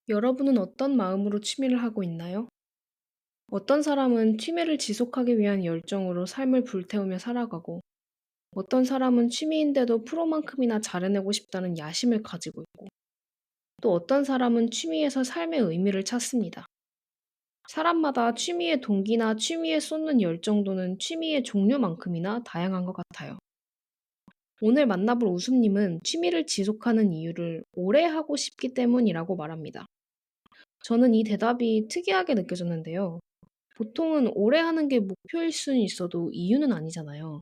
여러분은 어떤 마음으로 취미를 하고 있나요? 어떤 사람은 취미를 지속하기 위한 열정으로 삶을 불태우며 살아가고, 어떤 사람은 취미인데도 프로만큼이나 잘해내고 싶다는 야심을 가지고 있고, 또 어떤 사람은 취미에서 삶의 의미를 찾습니다. 사람마다 취미의 동기나 취미에 쏟는 열정도는 취미의 종류만큼이나 다양한 것 같아요. 오늘 만나볼 우수님은 취미를 지속하는 이유를 오래 하고 싶기 때문이라고 말합니다. 저는 이 대답이 특이하게 느껴졌는데요. 보통은 오래 하는 게 목표일 수는 있어도 이유는 아니잖아요.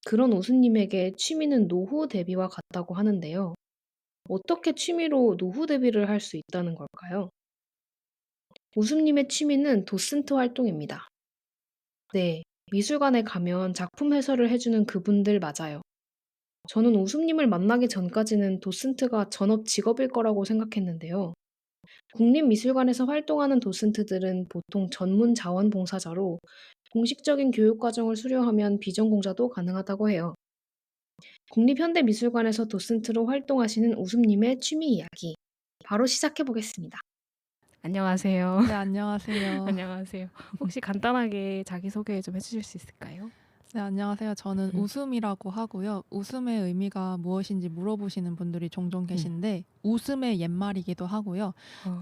그런 오수님에게 취미는 노후 대비와 같다고 하는데요. 어떻게 취미로 노후 대비를 할 수 있다는 걸까요? 오수님의 취미는 도슨트 활동입니다. 네, 미술관에 가면 작품 해설을 해주는 그분들 맞아요. 저는 오수님을 만나기 전까지는 도슨트가 전업 직업일 거라고 생각했는데요. 국립미술관에서 활동하는 도슨트들은 보통 전문 자원봉사자로 공식적인 교육과정을 수료하면 비전공자도 가능하다고 해요. 국립현대미술관에서 도슨트로 활동하시는 우수님의 취미 이야기. 바로 시작해 보겠습니다. 안녕하세요. 네, 안녕하세요. 안녕하세요. 혹시 간단하게 자기소개 좀 해주실 수 있을까요? 네, 안녕하세요. 저는 음, 웃음이라고 하고요. 웃음의 의미가 무엇인지 물어보시는 분들이 종종 음. 계신데, 웃음의 옛말이기도 하고요.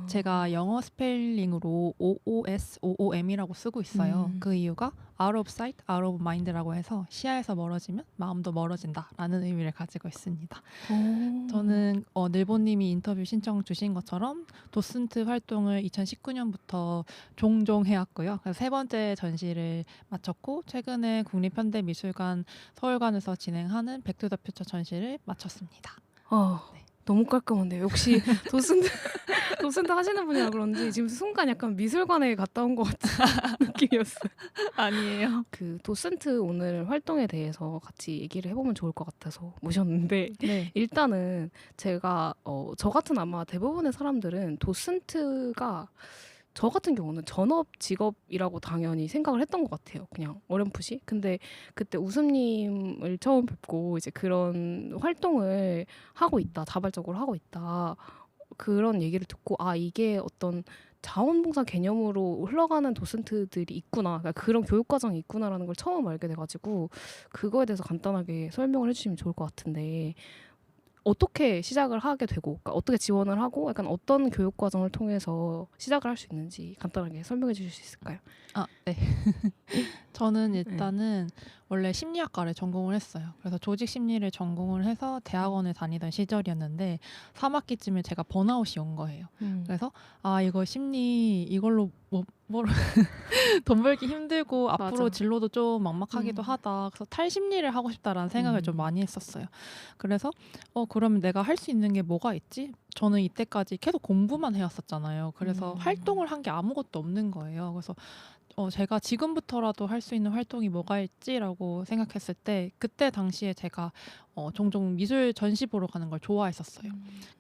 제가 어, 영어 스펠링으로 OOSOOM이라고 쓰고 있어요. 음. 그 이유가 out of sight, out of mind라고 해서 시야에서 멀어지면 마음도 멀어진다라는 의미를 가지고 있습니다. 오, 저는 늘보님이 인터뷰 신청 주신 것처럼 도슨트 활동을 2019년부터 종종 해왔고요. 그래서 세 번째 전시를 마쳤고 최근에 국립현대미술관 서울관에서 진행하는 백투더퓨처 전시를 마쳤습니다. 아, 네. 너무 깔끔한데요. 역시 도슨트, 도슨트 하시는 분이라 그런지 지금 순간 약간 미술관에 갔다 온 것 같은 느낌이었어요. 아니에요. 그 도슨트 오늘 활동에 대해서 같이 얘기를 해보면 좋을 것 같아서 모셨는데 네. 일단은 제가 저 같은 아마 대부분의 사람들은 도슨트가 저 같은 경우는 전업 직업이라고 당연히 생각을 했던 것 같아요. 그냥 어렴풋이. 근데 그때 우수님을 처음 뵙고 이제 그런 활동을 하고 있다, 자발적으로 하고 있다. 그런 얘기를 듣고 아 이게 어떤 자원봉사 개념으로 흘러가는 도슨트들이 있구나, 그러니까 그런 교육 과정이 있구나라는 걸 처음 알게 돼가지고 그거에 대해서 간단하게 설명을 해주시면 좋을 것 같은데 어떻게 시작을 하게 되고, 그러니까 어떻게 지원을 하고 약간 어떤 교육 과정을 통해서 시작을 할 수 있는지 간단하게 설명해 주실 수 있을까요? 아, 네. 저는 네. 일단은 원래 심리학과를 전공을 했어요. 그래서 조직 심리를 전공을 해서 대학원을 다니던 시절이었는데 3학기쯤에 제가 번아웃이 온 거예요. 음, 그래서 아, 이거 심리 이걸로 돈 벌기 힘들고 앞으로 맞아. 진로도 좀 막막하기도 음, 하다. 그래서 탈심리를 하고 싶다라는 생각을 좀 음, 많이 했었어요. 그래서 그러면 내가 할 수 있는 게 뭐가 있지? 저는 이때까지 계속 공부만 해왔었잖아요. 그래서 음, 활동을 한 게 아무것도 없는 거예요. 그래서 제가 지금부터라도 할 수 있는 활동이 뭐가 있지라고 생각했을 때 그때 당시에 제가 종종 미술 전시 보러 가는 걸 좋아했었어요.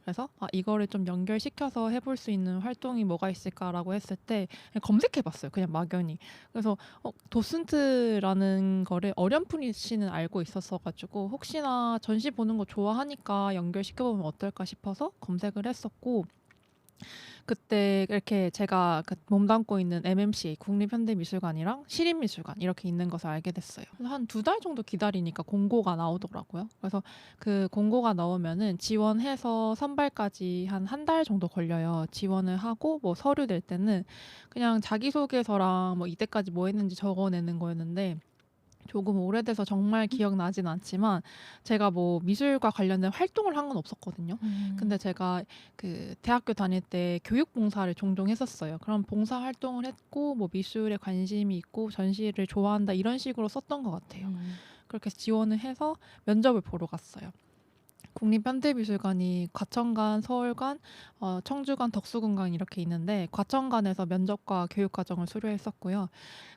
그래서 이거를 좀 연결시켜서 해볼 수 있는 활동이 뭐가 있을까라고 했을 때 그냥 검색해봤어요. 그냥 막연히. 그래서 도슨트라는 거를 어렴풋이는 알고 있었어가지고 혹시나 전시 보는 거 좋아하니까 연결시켜보면 어떨까 싶어서 검색을 했었고 그때 이렇게 제가 몸담고 있는 MMCA 국립현대미술관이랑 시립미술관 이렇게 있는 것을 알게 됐어요. 한 2달 정도 기다리니까 공고가 나오더라고요. 그래서 그 공고가 나오면은 지원해서 선발까지 한 달 정도 걸려요. 지원을 하고 뭐 서류 낼 때는 그냥 자기소개서랑 뭐 이때까지 뭐 했는지 적어내는 거였는데 조금 오래돼서 정말 기억나진 않지만 제가 뭐 미술과 관련된 활동을 한 건 없었거든요. 근데 제가 그 대학교 다닐 때 교육 봉사를 종종 했었어요. 그럼 봉사 활동을 했고 뭐 미술에 관심이 있고 전시를 좋아한다 이런 식으로 썼던 것 같아요. 그렇게 지원을 해서 면접을 보러 갔어요. 국립현대미술관이 과천관, 서울관, 청주관, 덕수궁관 이렇게 있는데 과천관에서 면접과 교육 과정을 수료했었고요.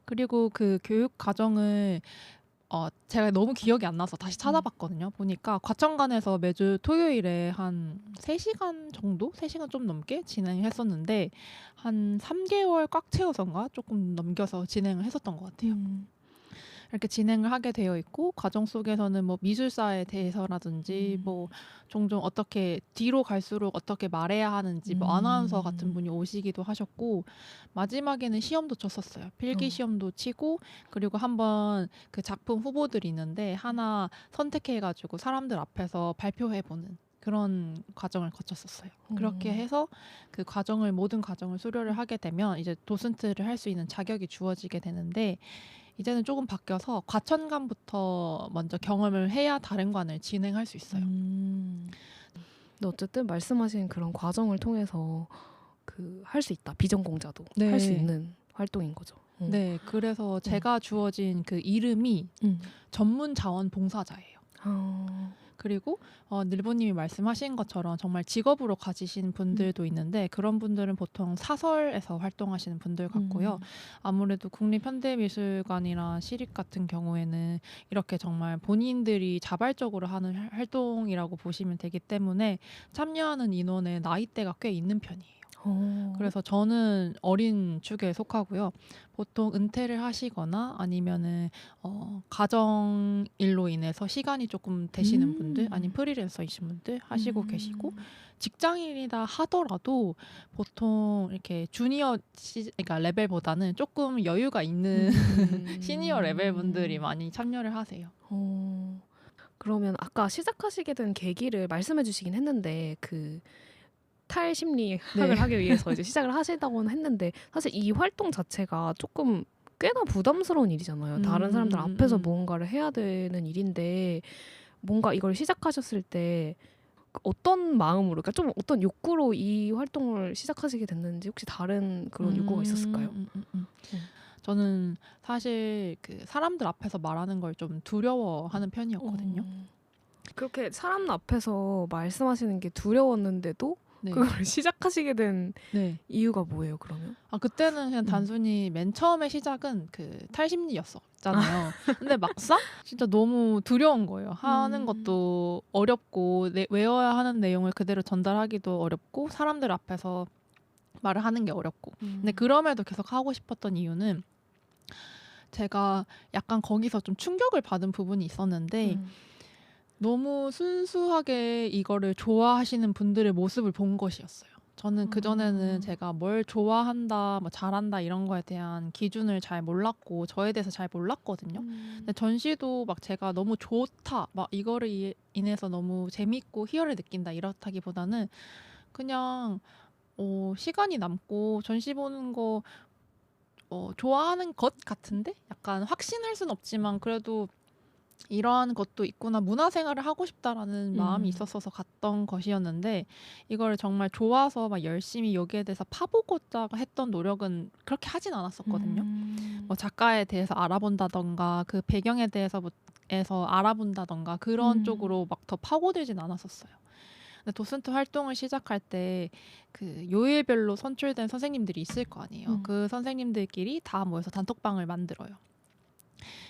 그리고 그 교육 과정을 제가 너무 기억이 안 나서 다시 찾아봤거든요. 보니까 과천관에서 매주 토요일에 한 3시간 정도? 3시간 좀 넘게 진행을 했었는데 한 3개월 꽉 채워서인가 조금 넘겨서 진행을 했었던 것 같아요. 음. 이렇게 진행을 하게 되어 있고 과정 속에서는 뭐 미술사에 대해서라든지 뭐 음. 종종 어떻게 뒤로 갈수록 어떻게 말해야 하는지 뭐 아나운서 같은 음. 분이 오시기도 하셨고 마지막에는 시험도 쳤었어요. 필기 어. 시험도 치고 그리고 한번 그 작품 후보들이 있는데 하나 선택해 가지고 사람들 앞에서 발표해 보는 그런 과정을 거쳤었어요. 그렇게 어. 해서 그 과정을 모든 과정을 수료를 하게 되면 이제 도슨트를 할 수 있는 자격이 주어지게 되는데 이제는 조금 바뀌어서 과천관부터 먼저 경험을 해야 다른 관을 진행할 수 있어요. 음. 근데 어쨌든 말씀하신 그런 과정을 통해서 그 할 수 있다. 비전공자도 할 수 네. 있는 활동인 거죠. 네. 그래서 어. 제가 주어진 그 이름이 음. 전문 자원봉사자예요. 아. 그리고 늘보님이 말씀하신 것처럼 정말 직업으로 가지신 음. 분들도 있는데 그런 분들은 보통 사설에서 활동하시는 분들 같고요. 음. 아무래도 국립현대미술관이나 시립 같은 경우에는 이렇게 정말 본인들이 자발적으로 하는 활동이라고 보시면 되기 때문에 참여하는 인원의 나이대가 꽤 있는 편이에요. 어. 그래서 저는 어린 축에 속하고요. 보통 은퇴를 하시거나 아니면은 가정 일로 인해서 시간이 조금 되시는 분들 아니면 음. 프리랜서이신 분들 하시고 계시고 음. 직장인이다 하더라도 보통 이렇게 그러니까 레벨보다는 조금 여유가 있는 시니어 레벨 분들이 음. 많이 참여를 하세요. 어. 그러면 아까 시작하시게 된 계기를 말씀해 주시긴 했는데 그 네. 탈심리학을 하기 위해서 이제 시작을 하시다고는 했는데 사실 이 활동 자체가 조금 꽤나 부담스러운 일이잖아요. 다른 사람들 앞에서 음. 무언가를 해야 되는 일인데 뭔가 이걸 시작하셨을 때 어떤 마음으로 그러니까 좀 어떤 욕구로 이 활동을 시작하시게 됐는지 혹시 다른 그런 욕구가 있었을까요? 음. 저는 사실 그 사람들 앞에서 말하는 걸 좀 두려워하는 편이었거든요. 어. 그렇게 사람 앞에서 말씀하시는 게 두려웠는데도 네. 그걸 시작하시게 된 네. 이유가 뭐예요, 그러면? 그때는 그냥 음. 단순히 맨 처음에 시작은 그 탈심리였었잖아요. 근데 막상 진짜 너무 두려운 거예요. 하는 음. 것도 어렵고 외워야 하는 내용을 그대로 전달하기도 어렵고 사람들 앞에서 말을 하는 게 어렵고. 근데 음. 그럼에도 계속 하고 싶었던 이유는 제가 약간 거기서 좀 충격을 받은 부분이 있었는데 음. 너무 순수하게 이거를 좋아하시는 분들의 모습을 본 것이었어요. 저는 그전에는 아. 제가 뭘 좋아한다, 뭐 잘한다 이런 거에 대한 기준을 잘 몰랐고 저에 대해서 잘 몰랐거든요. 근데 전시도 막 제가 너무 좋다, 막 이거를 인해서 너무 재밌고 희열을 느낀다 이렇다기보다는 그냥 시간이 남고 전시 보는 거 좋아하는 것 같은데 약간 확신할 순 없지만 그래도 이러한 것도 있구나. 문화생활을 하고 싶다라는 마음이 음. 있었어서 갔던 것이었는데 이거를 정말 좋아서 막 열심히 여기에 대해서 파보고자 했던 노력은 그렇게 하진 않았었거든요. 음. 뭐 작가에 대해서 알아본다던가 그 배경에 대해서 알아본다던가 그런 음. 쪽으로 막 더 파고들진 않았었어요. 근데 도슨트 활동을 시작할 때 그 요일별로 선출된 선생님들이 있을 거 아니에요. 음. 그 선생님들끼리 다 모여서 단톡방을 만들어요.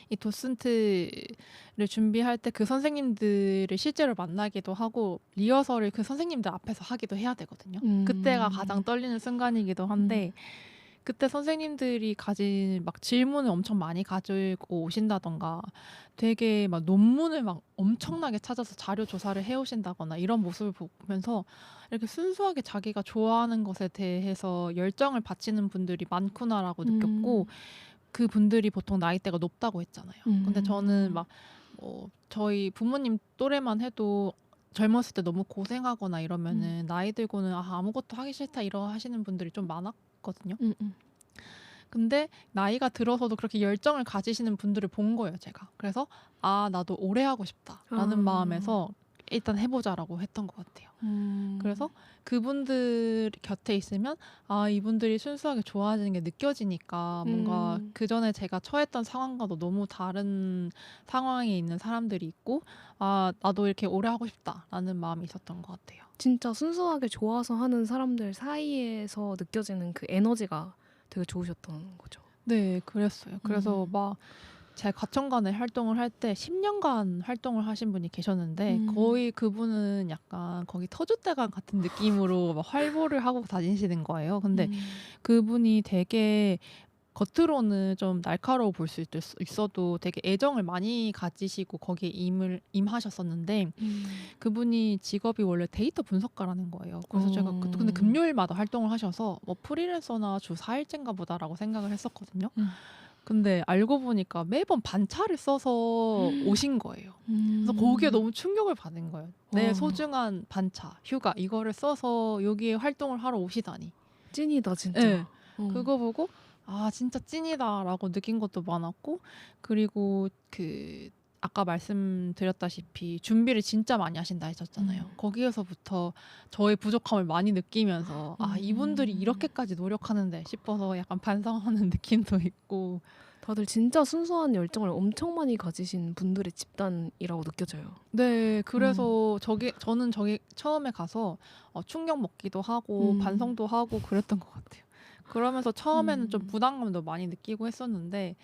이 도슨트를 준비할 때 그 선생님들을 실제로 만나기도 하고 리허설을 그 선생님들 앞에서 하기도 해야 되거든요. 그때가 가장 음. 떨리는 순간이기도 음. 한데 그때 선생님들이 가진 막 질문을 엄청 많이 가지고 오신다던가 되게 막 논문을 막 엄청나게 찾아서 자료 조사를 해오신다거나 이런 모습을 보면서 이렇게 순수하게 자기가 좋아하는 것에 대해서 열정을 바치는 분들이 많구나라고 느꼈고 음. 그분들이 보통 나이대가 높다고 했잖아요. 근데 저는 음. 막 저희 부모님 또래만 해도 젊었을 때 너무 고생하거나 음. 이러면은 나이 들고는 아무것도 하기 싫다 이러 하시는 분들이 좀 많았거든요. 음음. 근데 나이가 들어서도 그렇게 열정을 가지시는 분들을 본 거예요, 제가. 그래서 나도 오래 하고 싶다라는 아. 마음에서 일단 해보자라고 했던 것 같아요. 음. 그래서 그분들 곁에 있으면 이분들이 순수하게 좋아하는 게 느껴지니까 뭔가 음. 그전에 제가 처했던 상황과도 너무 다른 상황에 있는 사람들이 있고 나도 이렇게 오래 하고 싶다라는 마음이 있었던 것 같아요. 진짜 순수하게 좋아서 하는 사람들 사이에서 느껴지는 그 에너지가 되게 좋으셨던 거죠. 네, 그랬어요. 그래서 음. 막 제 과천관에 활동을 할 때 10년간 활동을 하신 분이 계셨는데 음. 거의 그분은 약간 거기 터줏대감 같은 느낌으로 막 활보를 하고 다니시는 거예요. 근데 음. 그분이 되게 겉으로는 좀 날카로워 볼 수 있어도 되게 애정을 많이 가지시고 거기에 임하셨었는데 그분이 직업이 원래 데이터 분석가라는 거예요. 그래서 제가 근데 어. 금요일마다 활동을 하셔서 뭐 프리랜서나 주 4일째인가 보다라고 생각을 했었거든요. 근데 알고 보니까 매번 반차를 써서 오신 거예요. 그래서 거기에 너무 충격을 받은 거예요. 내 와. 소중한 반차, 휴가 이거를 써서 여기에 활동을 하러 오시다니. 찐이다 예. 진짜. 그거 보고 '아 진짜 찐이다.'라고 느낀 것도 많았고 그리고 아까 말씀드렸다시피 준비를 진짜 많이 하신다 했었잖아요. 거기에서부터 저의 부족함을 많이 느끼면서 '아 이분들이 이렇게까지 노력하는데.' 싶어서 약간 반성하는 느낌도 있고 다들 진짜 순수한 열정을 엄청 많이 가지신 분들의 집단이라고 느껴져요. 네. 그래서 저는 저기 처음에 가서 충격 먹기도 하고 반성도 하고 그랬던 것 같아요. 그러면서 처음에는 좀 부담감도 많이 느끼고 했었는데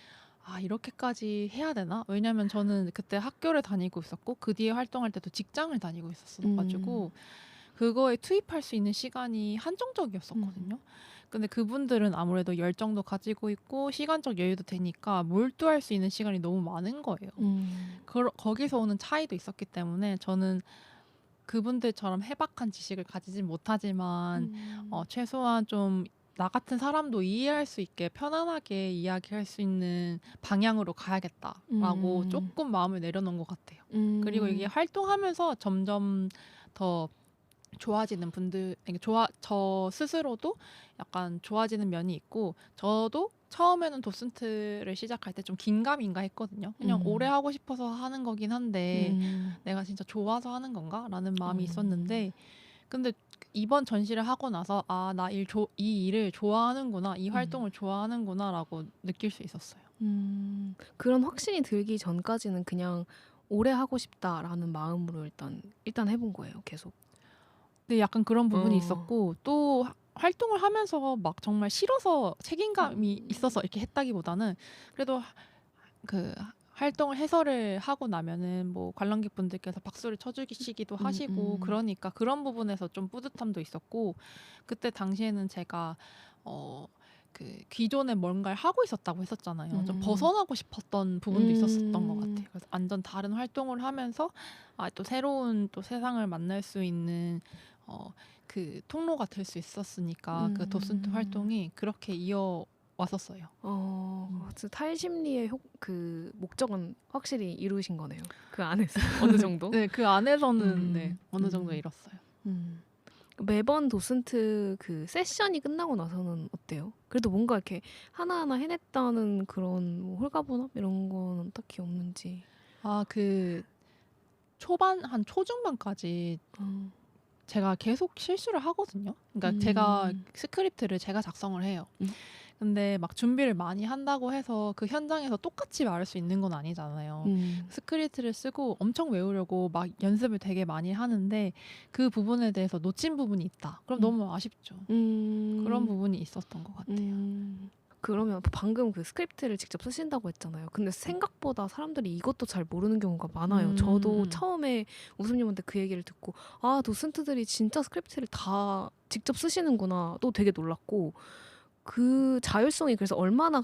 '아 이렇게까지 해야 되나?' 왜냐면 저는 그때 학교를 다니고 있었고 그 뒤에 활동할 때도 직장을 다니고 있었어 가지고 그거에 투입할 수 있는 시간이 한정적이었었거든요. 근데 그분들은 아무래도 열정도 가지고 있고 시간적 여유도 되니까 몰두할 수 있는 시간이 너무 많은 거예요. 거기서 오는 차이도 있었기 때문에 저는 그분들처럼 해박한 지식을 가지진 못하지만 최소한 좀 나 같은 사람도 이해할 수 있게 편안하게 이야기할 수 있는 방향으로 가야겠다라고 조금 마음을 내려놓은 것 같아요. 그리고 이게 활동하면서 점점 더 좋아지는 분들, 저 스스로도 약간 좋아지는 면이 있고, 저도 처음에는 도슨트를 시작할 때 좀 긴가민가 했거든요. 그냥 오래 하고 싶어서 하는 거긴 한데, 내가 진짜 좋아서 하는 건가? 라는 마음이 있었는데, 근데 이번 전시를 하고 나서, 아, 이 일을 좋아하는구나, 이 활동을 좋아하는구나, 라고 느낄 수 있었어요. 그런 확신이 들기 전까지는 그냥 오래 하고 싶다라는 마음으로 일단 해본 거예요, 계속. 근데 약간 그런 부분이 어. 있었고 또 활동을 하면서 막 정말 싫어서 책임감이 있어서 이렇게 했다기보다는 그래도 그 활동을 해설을 하고 나면은 뭐 관람객분들께서 박수를 쳐주시기도 하시고 그러니까 그런 부분에서 좀 뿌듯함도 있었고 그때 당시에는 제가 기존에 뭔가를 하고 있었다고 했었잖아요. 좀 벗어나고 싶었던 부분도 있었던 것 같아요. 그래서 완전 다른 활동을 하면서 또 새로운 또 세상을 만날 수 있는 통로가 될 수 있었으니까 그 도슨트 활동이 그렇게 이어왔었어요. 그래서 탈심리의 그 목적은 확실히 이루신 거네요. 그 안에서 어느 정도. 네, 그 안에서는 네, 어느 정도 이뤘어요. 매번 도슨트 그 세션이 끝나고 나서는 어때요? 그래도 뭔가 이렇게 하나하나 해냈다는 그런 뭐 홀가분함 이런 거는 딱히 없는지. 초반 한 초중반까지 제가 계속 실수를 하거든요. 그러니까 제가 스크립트를 제가 작성을 해요. 근데 막 준비를 많이 한다고 해서 그 현장에서 똑같이 말할 수 있는 건 아니잖아요. 스크립트를 쓰고 엄청 외우려고 막 연습을 되게 많이 하는데 그 부분에 대해서 놓친 부분이 있다. 그럼 너무 아쉽죠. 그런 부분이 있었던 것 같아요. 그러면 방금 그 스크립트를 직접 쓰신다고 했잖아요. 근데 생각보다 사람들이 이것도 잘 모르는 경우가 많아요. 저도 처음에 우수님한테 그 얘기를 듣고 도슨트들이 진짜 스크립트를 다 직접 쓰시는구나 또 되게 놀랐고 그 자율성이 그래서 얼마나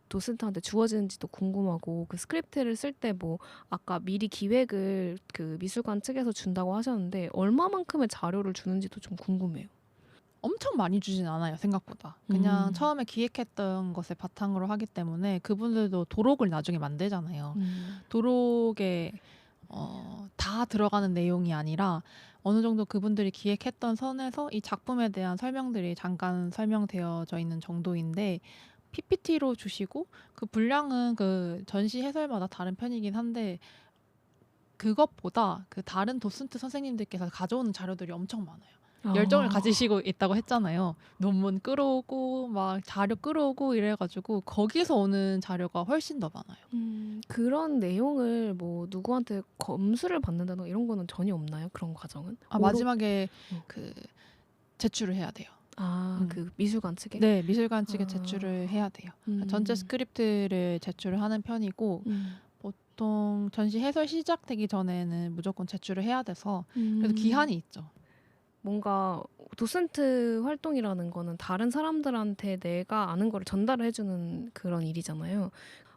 도슨트한테 주어지는지도 궁금하고 그 스크립트를 쓸 때 뭐 아까 미리 기획을 그 미술관 측에서 준다고 하셨는데 얼마만큼의 자료를 주는지도 좀 궁금해요. 엄청 많이 주진 않아요, 생각보다. 그냥 처음에 기획했던 것을 바탕으로 하기 때문에 그분들도 도록을 나중에 만들잖아요. 도록에 다 들어가는 내용이 아니라 어느 정도 그분들이 기획했던 선에서 이 작품에 대한 설명들이 잠깐 설명되어져 있는 정도인데 PPT로 주시고 그 분량은 그 전시 해설마다 다른 편이긴 한데 그것보다 그 다른 도슨트 선생님들께서 가져오는 자료들이 엄청 많아요. 열정을 가지시고 있다고 했잖아요. 논문 끌어오고 막 자료 끌어오고 이래가지고 거기서 오는 자료가 훨씬 더 많아요. 그런 내용을 뭐 누구한테 검수를 받는다거나 이런 거는 전혀 없나요? 그런 과정은? 마지막에 그 제출을 해야 돼요. 그 미술관 측에? 네, 미술관 측에 제출을 해야 돼요. 전체 스크립트를 제출을 하는 편이고 보통 전시 해설 시작되기 전에는 무조건 제출을 해야 돼서 그래도 기한이 있죠. 뭔가 도슨트 활동이라는 거는 다른 사람들한테 내가 아는 거를 전달을 해주는 그런 일이잖아요.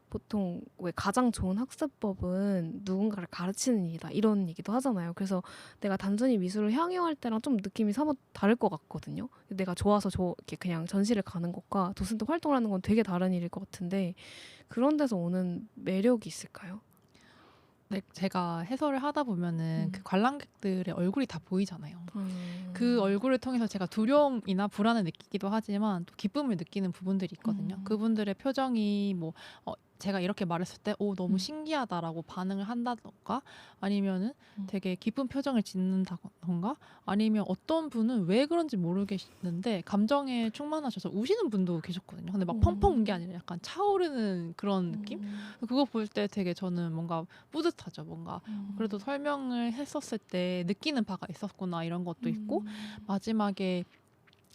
보통 왜 가장 좋은 학습법은 누군가를 가르치는 일이다 이런 얘기도 하잖아요. 그래서 내가 단순히 미술을 향유할 때랑 좀 느낌이 사뭇 다를 것 같거든요. 내가 좋아서 이렇게 그냥 전시를 가는 것과 도슨트 활동을 하는 건 되게 다른 일일 것 같은데 그런 데서 오는 매력이 있을까요? 네, 제가 해설을 하다 보면은 그 음. 관람객들의 얼굴이 다 보이잖아요. 그 음. 얼굴을 통해서 제가 두려움이나 불안을 느끼기도 하지만 또 기쁨을 느끼는 부분들이 있거든요. 음. 그분들의 표정이 뭐 제가 이렇게 말했을 때 "오 너무 음. 신기하다."라고 반응을 한다든가 아니면은 음. 되게 기쁜 표정을 짓는다든가 아니면 어떤 분은 왜 그런지 모르겠는데 감정에 충만하셔서 우시는 분도 계셨거든요. 근데 막 펑펑 운 게 아니라 약간 차오르는 그런 느낌? 그거 볼 때 되게 저는 뭔가 뿌듯하죠. 뭔가 그래도 설명을 했었을 때 느끼는 바가 있었구나 이런 것도 있고 마지막에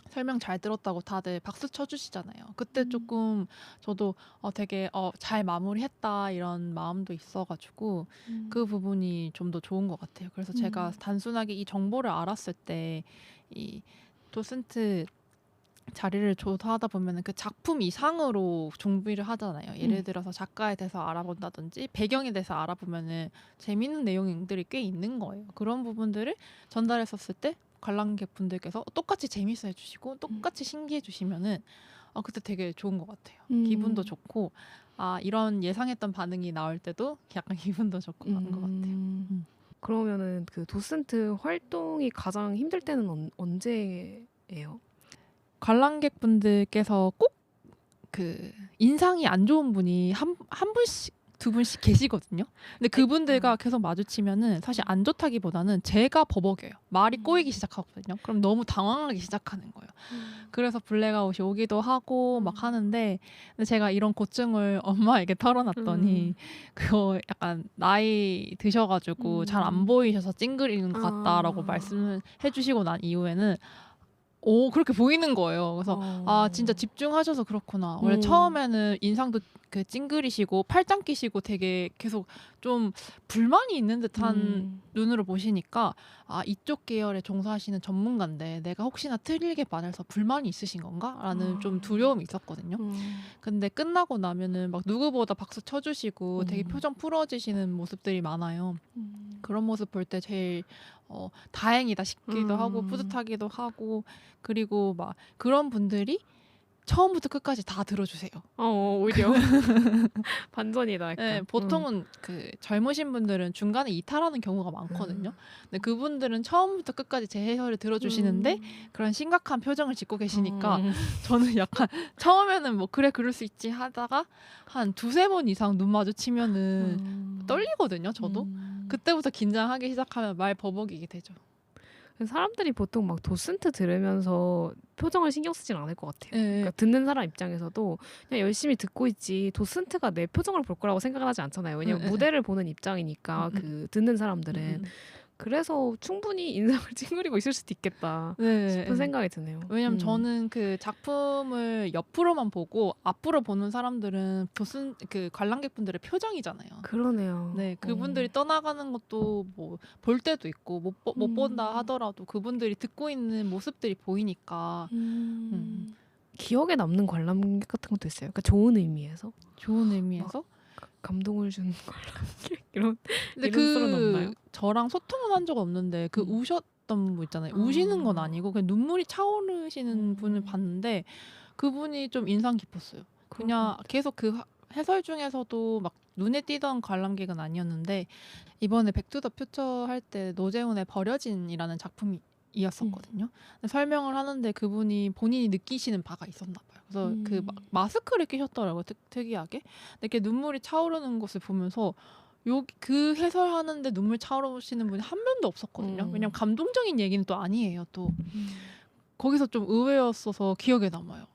설명 잘 들었다고 다들 박수 쳐주시잖아요. 그때 조금 저도 되게 잘 마무리했다 이런 마음도 있어가지고 그 부분이 좀 더 좋은 것 같아요. 그래서 제가 단순하게 이 정보를 알았을 때 이 도슨트 자리를 조사하다 보면은 그 작품 이상으로 준비를 하잖아요. 예를 들어서 작가에 대해서 알아본다든지 배경에 대해서 알아보면은 재밌는 내용들이 꽤 있는 거예요. 그런 부분들을 전달했었을 때 관람객분들께서 똑같이 재밌어 해주시고 똑같이 신기해 주시면은 그때 되게 좋은 것 같아요. 기분도 좋고 이런 예상했던 반응이 나올 때도 약간 기분도 좋고 하는 것 같아요. 그러면은 그 도슨트 활동이 가장 힘들 때는 언제예요? 관람객분들께서 꼭 그 인상이 안 좋은 분이 한 분씩 두 분씩 계시거든요. 근데 그분들과 계속 마주치면은 사실 안 좋다기보다는 제가 버벅여요. 말이 꼬이기 시작하거든요. 그럼 너무 당황하기 시작하는 거예요. 그래서 블랙아웃이 오기도 하고 막 하는데 근데 제가 이런 고충을 엄마에게 털어놨더니 그거 약간 나이 드셔가지고 잘 안 보이셔서 찡그리는 것 같다라고 말씀을 해주시고 난 이후에는 그렇게 보이는 거예요. 그래서 진짜 집중하셔서 그렇구나. 원래 처음에는 인상도 그 찡그리시고 팔짱 끼시고 되게 계속 좀 불만이 있는 듯한 눈으로 보시니까 이쪽 계열에 종사하시는 전문가인데 내가 혹시나 틀리게 말해서 불만이 있으신 건가? 라는 좀 두려움이 있었거든요. 근데 끝나고 나면은 막 누구보다 박수 쳐주시고 되게 표정 풀어지시는 모습들이 많아요. 그런 모습 볼 때 제일 다행이다 싶기도 하고 뿌듯하기도 하고 그리고 막 그런 분들이 처음부터 끝까지 다 들어주세요. 오히려 반전이다 네, 약간. 보통은 그 젊으신 분들은 중간에 이탈하는 경우가 많거든요. 근데 그분들은 처음부터 끝까지 제 해설을 들어주시는데 그런 심각한 표정을 짓고 계시니까 저는 약간 처음에는 뭐 그래 그럴 수 있지 하다가 한 두세 번 이상 눈 마주치면은 떨리거든요. 저도 그때부터 긴장하기 시작하면 말 버벅이게 되죠. 사람들이 보통 막 도슨트 들으면서 표정을 신경 쓰진 않을 것 같아요. 네. 그러니까 듣는 사람 입장에서도 그냥 열심히 듣고 있지 도슨트가 내 표정을 볼 거라고 생각을 하지 않잖아요. 왜냐면 무대를 보는 입장이니까 그 듣는 사람들은. 그래서 충분히 인상을 찡그리고 있을 수도 있겠다 싶은 생각이 드네요. 왜냐면 저는 그 작품을 옆으로만 보고 앞으로 보는 사람들은 그 관람객분들의 표정이잖아요. 그러네요. 네, 그분들이 떠나가는 것도 뭐 볼 때도 있고 못 본다 하더라도 그분들이 듣고 있는 모습들이 보이니까 기억에 남는 관람객 같은 것도 있어요. 그러니까 좋은 의미에서. 좋은 의미에서 감동을 주는 관람객 이런 근데 이런 썰은 없나요? 저랑 소통은 한 적 없는데 그 우셨던 분 있잖아요. 우시는 건 아니고 그냥 눈물이 차오르시는 분을 봤는데 그분이 좀 인상 깊었어요. 그냥 계속 그 해설 중에서도 막 눈에 띄던 관람객은 아니었는데 이번에 백투더퓨처 할 때 노재훈의 버려진이라는 작품이었었거든요. 근데 설명을 하는데 그분이 본인이 느끼시는 바가 있었나 봐요. 그래서 그 마스크를 끼셨더라고요. 특이하게. 근데 이렇게 눈물이 차오르는 것을 보면서 그 해설하는데 눈물 차오르시는 분이 한 명도 없었거든요. 왜냐면 감동적인 얘기는 또 아니에요. 또 거기서 좀 의외였어서 기억에 남아요.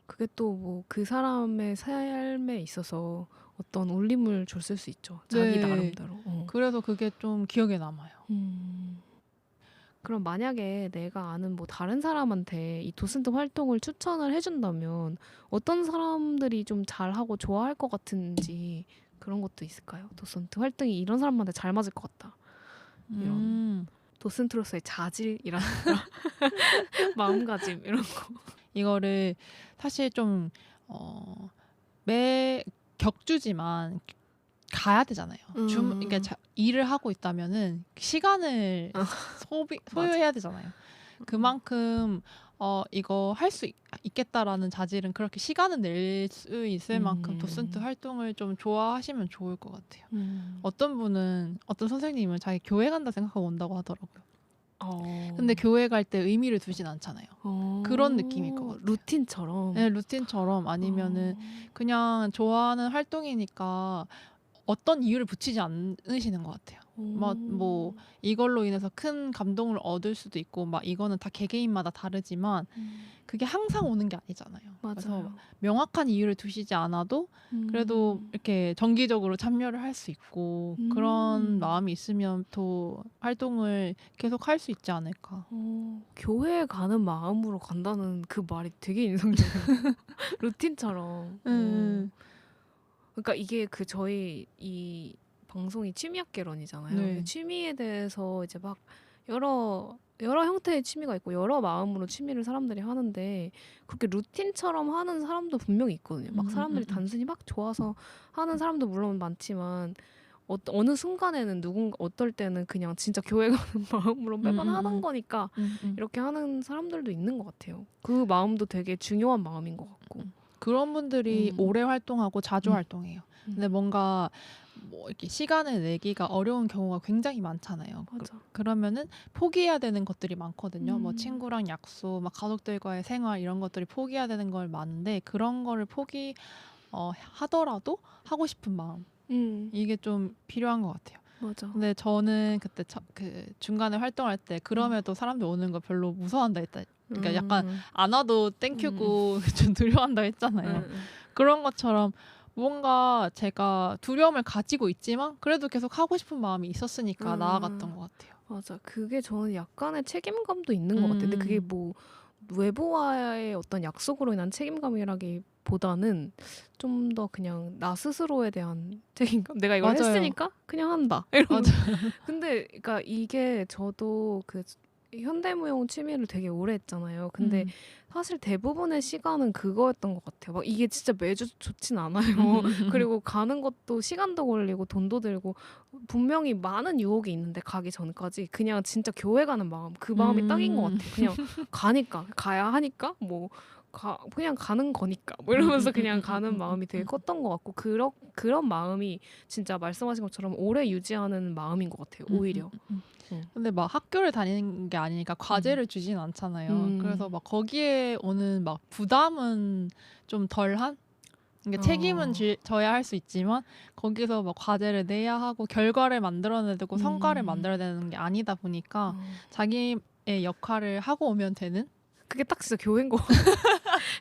그게 또 뭐 그 사람의 삶에 있어서 어떤 울림을 줬을 수 있죠. 자기 네. 나름대로. 그래서 그게 좀 기억에 남아요. 그럼 만약에 내가 아는 뭐 다른 사람한테 이 도슨트 활동을 추천을 해준다면 어떤 사람들이 좀 잘하고 좋아할 것 같은지 그런 것도 있을까요? 도슨트 활동이 이런 사람한테 잘 맞을 것 같다. 이런. 도슨트로서의 자질이라든가 마음가짐 이런 거. 이거를 사실 좀 매 격주지만 가야 되잖아요. 그러니까 일을 하고 있다면은 시간을 맞아. 소요해야 되잖아요. 그만큼 이거 할 수 있겠다라는 자질은 그렇게 시간을 낼 수 있을 만큼 도슨트 활동을 좀 좋아하시면 좋을 것 같아요. 어떤 선생님은 자기 교회 간다 생각하고 온다고 하더라고요. 근데 교회 갈 때 의미를 두진 않잖아요. 그런 느낌일 것 같아요. 루틴처럼. 네, 루틴처럼 아니면은 그냥 좋아하는 활동이니까 어떤 이유를 붙이지 않으시는 것 같아요. 막 뭐 이걸로 인해서 큰 감동을 얻을 수도 있고 막 이거는 다 개개인마다 다르지만 그게 항상 오는 게 아니잖아요. 그래서 맞아요. 명확한 이유를 두시지 않아도 그래도 이렇게 정기적으로 참여를 할 수 있고 그런 마음이 있으면 더 활동을 계속 할 수 있지 않을까. 교회에 가는 마음으로 간다는 그 말이 되게 인상적이에요. 루틴처럼. 그러니까 이게 저희 이 방송이 취미학개론이잖아요. 네. 취미에 대해서 이제 막 여러 형태의 취미가 있고 여러 마음으로 취미를 사람들이 하는데 그렇게 루틴처럼 하는 사람도 분명히 있거든요. 막 사람들이 단순히 막 좋아서 하는 사람도 물론 많지만 어느 순간에는 어떨 때는 그냥 진짜 교회 가는 마음으로 매번 하던 거니까 이렇게 하는 사람들도 있는 것 같아요. 그 마음도 되게 중요한 마음인 것 같고. 그런 분들이 오래 활동하고 자주 활동해요. 근데 뭔가 뭐 이렇게 시간을 내기가 어려운 경우가 굉장히 많잖아요. 맞아. 그러면은 포기해야 되는 것들이 많거든요. 뭐 친구랑 약속, 막 가족들과의 생활 이런 것들이 포기해야 되는 걸 많은데 그런 거를 하더라도 하고 싶은 마음 이게 좀 필요한 것 같아요. 맞아. 근데 저는 그때 그 중간에 활동할 때 그럼에도 사람들 오는 거 별로 무서워한다 했다. 그러니까 약간 안 와도 땡큐고 좀 두려워한다 했잖아요. 그런 것처럼 뭔가 제가 두려움을 가지고 있지만 그래도 계속 하고 싶은 마음이 있었으니까 나아갔던 것 같아요. 맞아. 그게 저는 약간의 책임감도 있는 것 같아요. 근데 그게 뭐 외부와의 어떤 약속으로 인한 책임감이라기보다는 좀 더 그냥 나 스스로에 대한 책임감. 내가 이걸 맞아요. 했으니까 그냥 한다. 맞아. 근데 그러니까 이게 저도 그 현대무용 취미를 되게 오래 했잖아요. 근데 사실 대부분의 시간은 그거였던 것 같아요. 막 이게 진짜 매주 좋진 않아요. 그리고 가는 것도 시간도 걸리고 돈도 들고 분명히 많은 유혹이 있는데 가기 전까지 그냥 진짜 교회 가는 마음, 그 마음이 딱인 것 같아요. 그냥 가니까, 가야 하니까 뭐 그냥 가는 거니까 뭐 이러면서 그냥 가는 마음이 되게 컸던 것 같고 그런 마음이 진짜 말씀하신 것처럼 오래 유지하는 마음인 것 같아요. 오히려. 근데 막 학교를 다니는 게 아니니까 과제를 주진 않잖아요. 그래서 막 거기에 오는 막 부담은 좀 덜한? 그러니까 책임은 져야 할 수 있지만 거기서 막 과제를 내야 하고 결과를 만들어내야 되고 성과를 만들어야 되는 게 아니다 보니까 자기의 역할을 하고 오면 되는? 그게 딱 진짜 교회인 거.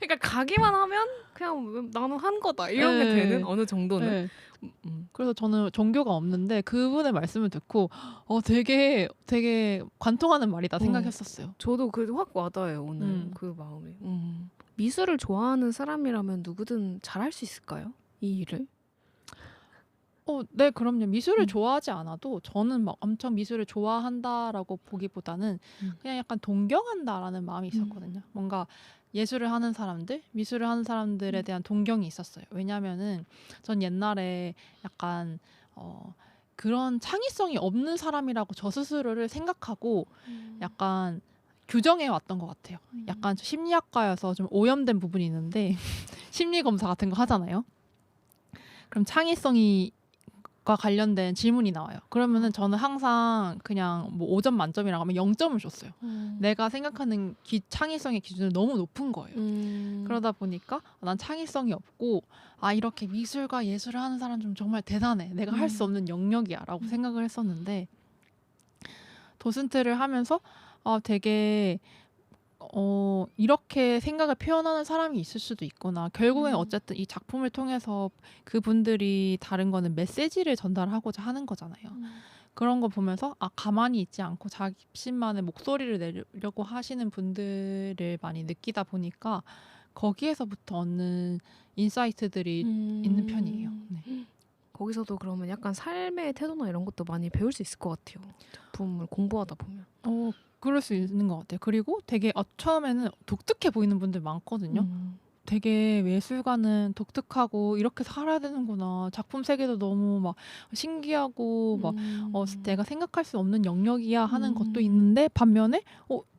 그러니까 가기만 하면 그냥 나는 한 거다 이런 게 되는 어느 정도는. 그래서 저는 종교가 없는데 그분의 말씀을 듣고 되게 관통하는 말이다 생각했었어요. 저도 그 확 와닿아요 오늘 그 마음이. 미술을 좋아하는 사람이라면 누구든 잘할 수 있을까요? 이 일을? 네, 그럼요. 미술을 좋아하지 않아도 저는 막 엄청 미술을 좋아한다라고 보기보다는 그냥 약간 동경한다라는 마음이 있었거든요. 뭔가 예술을 하는 사람들, 미술을 하는 사람들에 대한 동경이 있었어요. 왜냐면은 전 옛날에 약간 그런 창의성이 없는 사람이라고 저 스스로를 생각하고 약간 규정해 왔던 것 같아요. 약간 심리학과여서 좀 오염된 부분이 있는데 심리 검사 같은 거 하잖아요. 그럼 창의성이 과 관련된 질문이 나와요. 그러면은 저는 항상 그냥 뭐 5점 만점이라고 하면 0점을 줬어요. 내가 생각하는 창의성의 기준은 너무 높은 거예요. 그러다 보니까 난 창의성이 없고 이렇게 미술과 예술을 하는 사람 좀 정말 대단해. 내가 할 수 없는 영역이야 라고 생각을 했었는데 도슨트를 하면서 되게 이렇게 생각을 표현하는 사람이 있을 수도 있구나. 결국엔 어쨌든 이 작품을 통해서 그분들이 다른 거는 메시지를 전달하고자 하는 거잖아요. 그런 거 보면서 가만히 있지 않고 자신만의 목소리를 내려고 하시는 분들을 많이 느끼다 보니까 거기에서부터 얻는 인사이트들이 있는 편이에요. 네. 거기서도 그러면 약간 삶의 태도나 이런 것도 많이 배울 수 있을 것 같아요. 작품을 공부하다 보면. 그럴 수 있는 것 같아요. 그리고 되게 처음에는 독특해 보이는 분들 많거든요. 되게 예술가는 독특하고 이렇게 살아야 되는구나. 작품 세계도 너무 막 신기하고 막 내가 생각할 수 없는 영역이야 하는 것도 있는데 반면에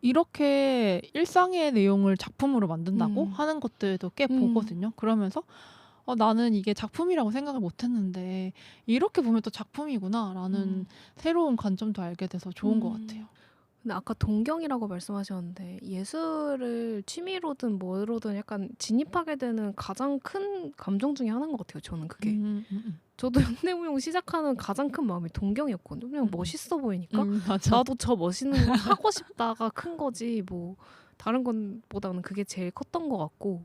이렇게 일상의 내용을 작품으로 만든다고 하는 것들도 꽤 보거든요. 그러면서 나는 이게 작품이라고 생각을 못 했는데 이렇게 보면 또 작품이구나라는 새로운 관점도 알게 돼서 좋은 것 같아요. 근데 아까 동경이라고 말씀하셨는데 예술을 취미로든 뭐로든 약간 진입하게 되는 가장 큰 감정 중에 하나인 것 같아요. 저는 그게. 저도 현대무용 시작하는 가장 큰 마음이 동경이었거든요. 그냥 멋있어 보이니까 맞아. 나도 저 멋있는 거 하고 싶다가 큰 거지 뭐 다른 것보다는 그게 제일 컸던 것 같고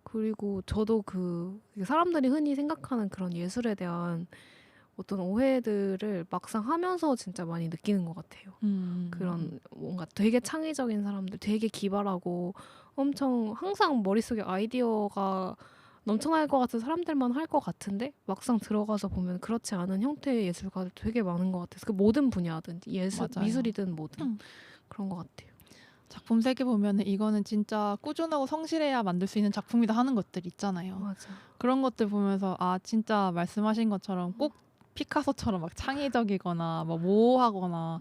그리고 저도 그 사람들이 흔히 생각하는 그런 예술에 대한 어떤 오해들을 막상 하면서 진짜 많이 느끼는 것 같아요. 그런 뭔가 되게 창의적인 사람들, 되게 기발하고 엄청 항상 머릿속에 아이디어가 넘쳐날 것 같은 사람들만 할 것 같은데 막상 들어가서 보면 그렇지 않은 형태의 예술가들 되게 많은 것 같아서 그 모든 분야든 맞아요. 미술이든 뭐든 그런 것 같아요. 작품 세계 보면은 이거는 진짜 꾸준하고 성실해야 만들 수 있는 작품이다 하는 것들 있잖아요. 맞아. 그런 것들 보면서 진짜 말씀하신 것처럼 꼭 피카소처럼 막 창의적이거나 막 모호하거나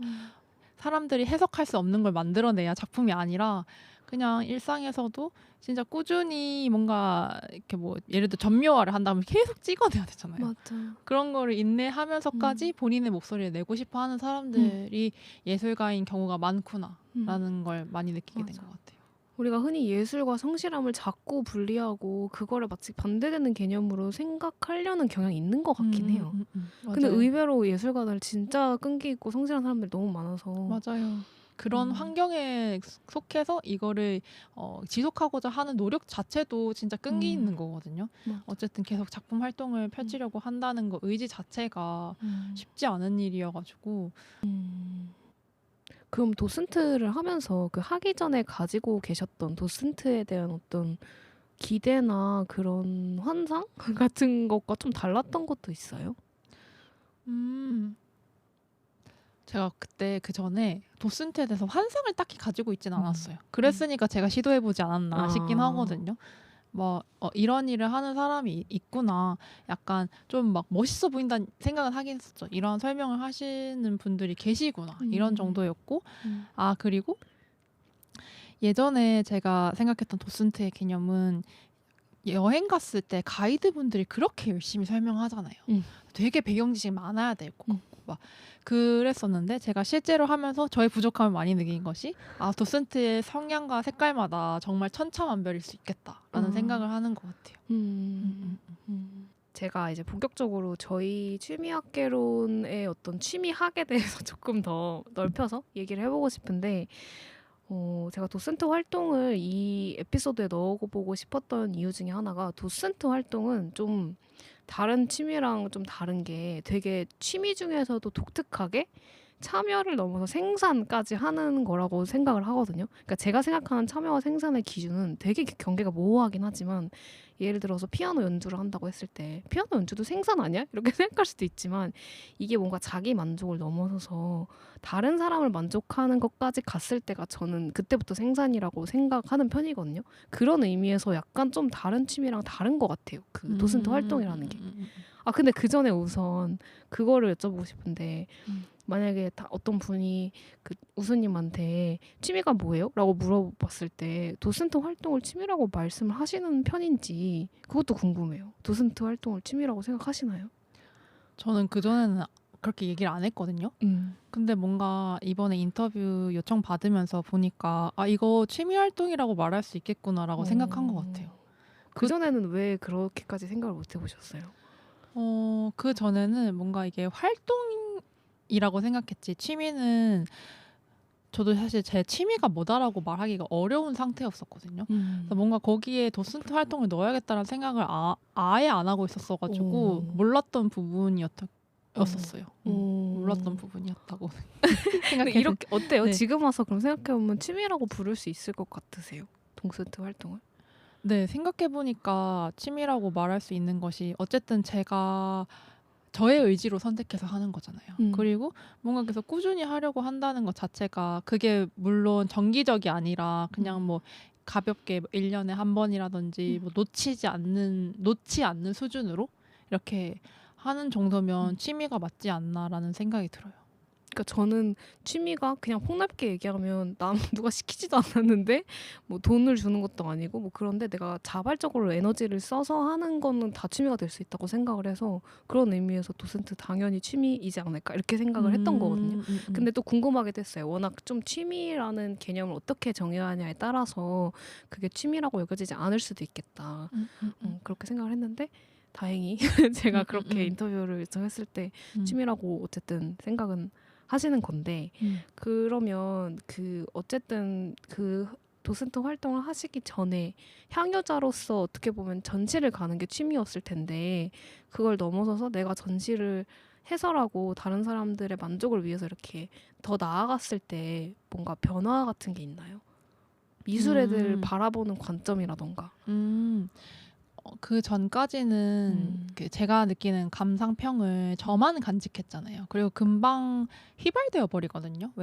사람들이 해석할 수 없는 걸 만들어내야 작품이 아니라 그냥 일상에서도 진짜 꾸준히 뭔가 이렇게 뭐 예를 들어 전묘화를 한다면 계속 찍어내야 되잖아요. 맞아. 그런 거를 인내하면서까지 본인의 목소리를 내고 싶어 하는 사람들이 예술가인 경우가 많구나라는 걸 많이 느끼게 된 것 같아요. 우리가 흔히 예술과 성실함을 자꾸 분리하고 그거를 마치 반대되는 개념으로 생각하려는 경향이 있는 것 같긴 해요. 근데 맞아요. 의외로 예술가들 진짜 끈기 있고 성실한 사람들이 너무 많아서 맞아요. 그런 환경에 속해서 이거를 지속하고자 하는 노력 자체도 진짜 끈기 있는 거거든요. 맞아. 어쨌든 계속 작품 활동을 펼치려고 한다는 거 의지 자체가 쉽지 않은 일이어가지고 그럼 도슨트를 하면서 그 하기 전에 가지고 계셨던 도슨트에 대한 어떤 기대나 그런 환상 같은 것과 좀 달랐던 것도 있어요? 제가 그때 그 전에 도슨트에 대해서 환상을 딱히 가지고 있지는 않았어요. 그랬으니까 제가 시도해보지 않았나 싶긴 하거든요. 뭐 이런 일을 하는 사람이 있구나. 약간 좀 막 멋있어 보인다는 생각은 하긴 했었죠. 이런 설명을 하시는 분들이 계시구나. 이런 정도였고 그리고 예전에 제가 생각했던 도슨트의 개념은 여행 갔을 때 가이드분들이 그렇게 열심히 설명하잖아요. 되게 배경 지식이 많아야 되고 막 그랬었는데 제가 실제로 하면서 저의 부족함을 많이 느낀 것이 도슨트의 성향과 색깔마다 정말 천차만별일 수 있겠다라는 생각을 하는 것 같아요. 제가 이제 본격적으로 저희 취미학개론의 어떤 취미학에 대해서 조금 더 넓혀서 얘기를 해보고 싶은데 제가 도슨트 활동을 이 에피소드에 넣어보고 싶었던 이유 중에 하나가 도슨트 활동은 좀 다른 취미랑 좀 다른 게 되게 취미 중에서도 독특하게 참여를 넘어서 생산까지 하는 거라고 생각을 하거든요. 그러니까 제가 생각하는 참여와 생산의 기준은 되게 경계가 모호하긴 하지만 예를 들어서 피아노 연주를 한다고 했을 때 피아노 연주도 생산 아니야? 이렇게 생각할 수도 있지만 이게 뭔가 자기 만족을 넘어서서 다른 사람을 만족하는 것까지 갔을 때가 저는 그때부터 생산이라고 생각하는 편이거든요. 그런 의미에서 약간 좀 다른 취미랑 다른 것 같아요. 그 도슨트 활동이라는 게. 근데 그 전에 우선 그거를 여쭤보고 싶은데 만약에 어떤 분이 그 우수님한테 취미가 뭐예요? 라고 물어봤을 때 도슨트 활동을 취미라고 말씀을 하시는 편인지 그것도 궁금해요. 도슨트 활동을 취미라고 생각하시나요? 저는 그전에는 그렇게 얘기를 안 했거든요. 근데 뭔가 이번에 인터뷰 요청 받으면서 보니까 이거 취미 활동이라고 말할 수 있겠구나라고 생각한 것 같아요. 그전에는 왜 그렇게까지 생각을 못 해보셨어요? 그 전에는 뭔가 이게 활동이라고 생각했지 취미는 저도 사실 제 취미가 뭐다라고 말하기가 어려운 상태였었거든요. 그래서 뭔가 거기에 도슨트 활동을 넣어야겠다는 생각을 아예 안 하고 있었어가지고 몰랐던 부분이었었어요. 몰랐던 부분이었다고 생각해요. 이렇게 어때요? 네. 지금 와서 그럼 생각해보면 취미라고 부를 수 있을 것 같으세요? 도슨트 활동을? 네, 생각해보니까 취미라고 말할 수 있는 것이 어쨌든 제가 저의 의지로 선택해서 하는 거잖아요. 음. 그리고 뭔가 계속 꾸준히 하려고 한다는 것 자체가 그게 물론 정기적이 아니라 그냥 뭐 가볍게 1년에 한 번이라든지 뭐 놓지 않는 수준으로 이렇게 하는 정도면 취미가 맞지 않나라는 생각이 들어요. 그러니까 저는 취미가 그냥 폭넓게 얘기하면 남 누가 시키지도 않았는데 뭐 돈을 주는 것도 아니고 뭐 그런데 내가 자발적으로 에너지를 써서 하는 거는 다 취미가 될 수 있다고 생각을 해서 그런 의미에서 도슨트 당연히 취미이지 않을까 이렇게 생각을 했던 거거든요. 근데 또 궁금하기도 했어요. 워낙 좀 취미라는 개념을 어떻게 정해야 하냐에 따라서 그게 취미라고 여겨지지 않을 수도 있겠다. 그렇게 생각을 했는데 다행히 제가 그렇게 인터뷰를 요청했을 때 취미라고 어쨌든 생각은 하시는 건데 그러면 그 어쨌든 그 도슨트 활동을 하시기 전에 향유자로서 어떻게 보면 전시를 가는 게 취미였을 텐데 그걸 넘어서서 내가 전시를 해설하고 다른 사람들의 만족을 위해서 이렇게 더 나아갔을 때 뭔가 변화 같은 게 있나요? 미술애들 바라보는 관점이라던가. 그 전까지는 그 제가 느끼는 감상평을 저만 간직했잖아요. 그리고 금방 휘발되어 버리거든요.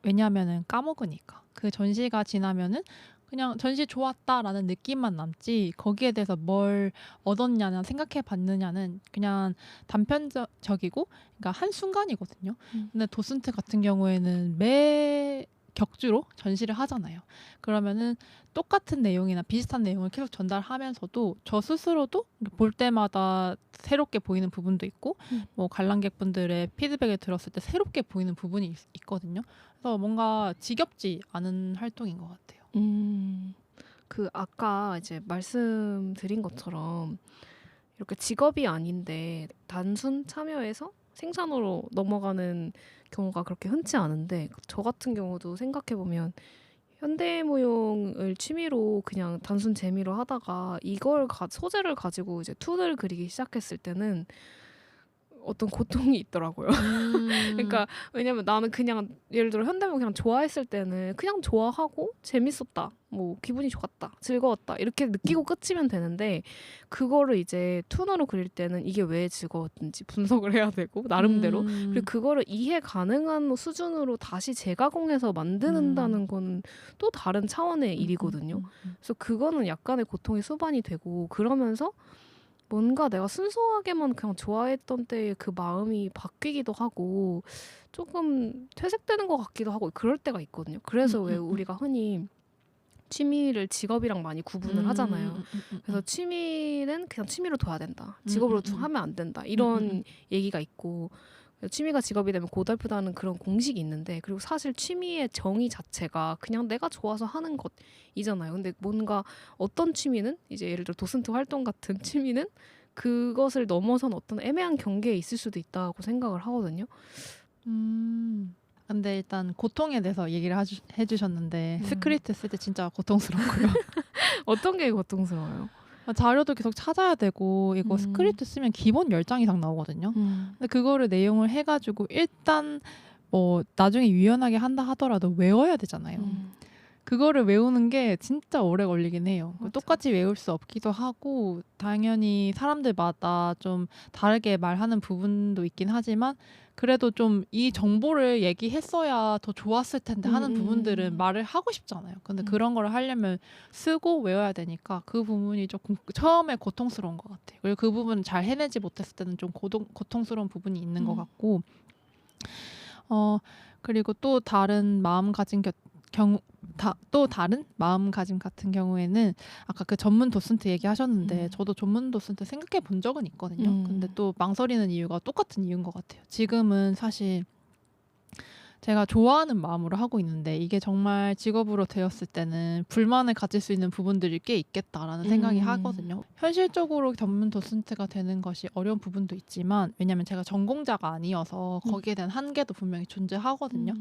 왜냐하면은 까먹으니까. 그 전시가 지나면은 그냥 전시 좋았다라는 느낌만 남지 거기에 대해서 뭘 얻었냐나 생각해 봤느냐는 그냥 단편적이고 그러니까 한순간이거든요. 근데 도슨트 같은 경우에는 매 격주로 전시를 하잖아요. 그러면은 똑같은 내용이나 비슷한 내용을 계속 전달하면서도 저 스스로도 볼 때마다 새롭게 보이는 부분도 있고 뭐 관람객분들의 피드백을 들었을 때 새롭게 보이는 부분이 있거든요. 그래서 뭔가 지겹지 않은 활동인 것 같아요. 그 아까 이제 말씀드린 것처럼 이렇게 직업이 아닌데 단순 참여해서 생산으로 넘어가는 경우가 그렇게 흔치 않은데 저 같은 경우도 생각해보면 현대무용을 취미로 그냥 단순 재미로 하다가 이걸 소재를 가지고 이제 툰을 그리기 시작했을 때는 어떤 고통이 있더라고요. 그러니까 왜냐면 나는 그냥 예를 들어 현대무용 그냥 좋아했을 때는 그냥 좋아하고 재밌었다, 뭐 기분이 좋았다, 즐거웠다 이렇게 느끼고 끝이면 되는데 그거를 이제 툰으로 그릴 때는 이게 왜 즐거웠는지 분석을 해야 되고 나름대로 그리고 그거를 이해 가능한 수준으로 다시 재가공해서 만드는다는 거는 또 다른 차원의 일이거든요. 그래서 그거는 약간의 고통의 수반이 되고 그러면서 뭔가 내가 순수하게만 그냥 좋아했던 때의 그 마음이 바뀌기도 하고 조금 퇴색되는 것 같기도 하고 그럴 때가 있거든요. 그래서 왜 우리가 흔히 취미를 직업이랑 많이 구분을 하잖아요. 그래서 취미는 그냥 취미로 둬야 된다. 직업으로 하면 안 된다. 이런 얘기가 있고 취미가 직업이 되면 고달프다는 그런 공식이 있는데 그리고 사실 취미의 정의 자체가 그냥 내가 좋아서 하는 것이잖아요. 근데 뭔가 어떤 취미는 이제 예를 들어 도슨트 활동 같은 취미는 그것을 넘어선 어떤 애매한 경계에 있을 수도 있다고 생각을 하거든요. 근데 일단 고통에 대해서 얘기를 해주셨는데 스크립트 쓸 때 진짜 고통스럽고요. 어떤 게 고통스러워요? 자료도 계속 찾아야 되고 이거 스크립트 쓰면 기본 10장 이상 나오거든요. 근데 그거를 내용을 해가지고 일단 뭐 나중에 유연하게 한다 하더라도 외워야 되잖아요. 그거를 외우는 게 진짜 오래 걸리긴 해요. 맞아. 똑같이 외울 수 없기도 하고 당연히 사람들마다 좀 다르게 말하는 부분도 있긴 하지만 그래도 좀 이 정보를 얘기했어야 더 좋았을 텐데 하는 부분들은 말을 하고 싶잖아요. 근데 그런 걸 하려면 쓰고 외워야 되니까 그 부분이 조금 처음에 고통스러운 것 같아요. 그리고 그 부분 잘 해내지 못했을 때는 좀 고통스러운 부분이 있는 것 같고 그리고 또 다른 또 다른 마음가짐 같은 경우에는 아까 그 전문 도슨트 얘기하셨는데 저도 전문 도슨트 생각해 본 적은 있거든요. 근데 또 망설이는 이유가 똑같은 이유인 것 같아요. 지금은 사실 제가 좋아하는 마음으로 하고 있는데 이게 정말 직업으로 되었을 때는 불만을 가질 수 있는 부분들이 꽤 있겠다라는 생각이 하거든요. 현실적으로 전문 도슨트가 되는 것이 어려운 부분도 있지만 왜냐면 제가 전공자가 아니어서 거기에 대한 한계도 분명히 존재하거든요.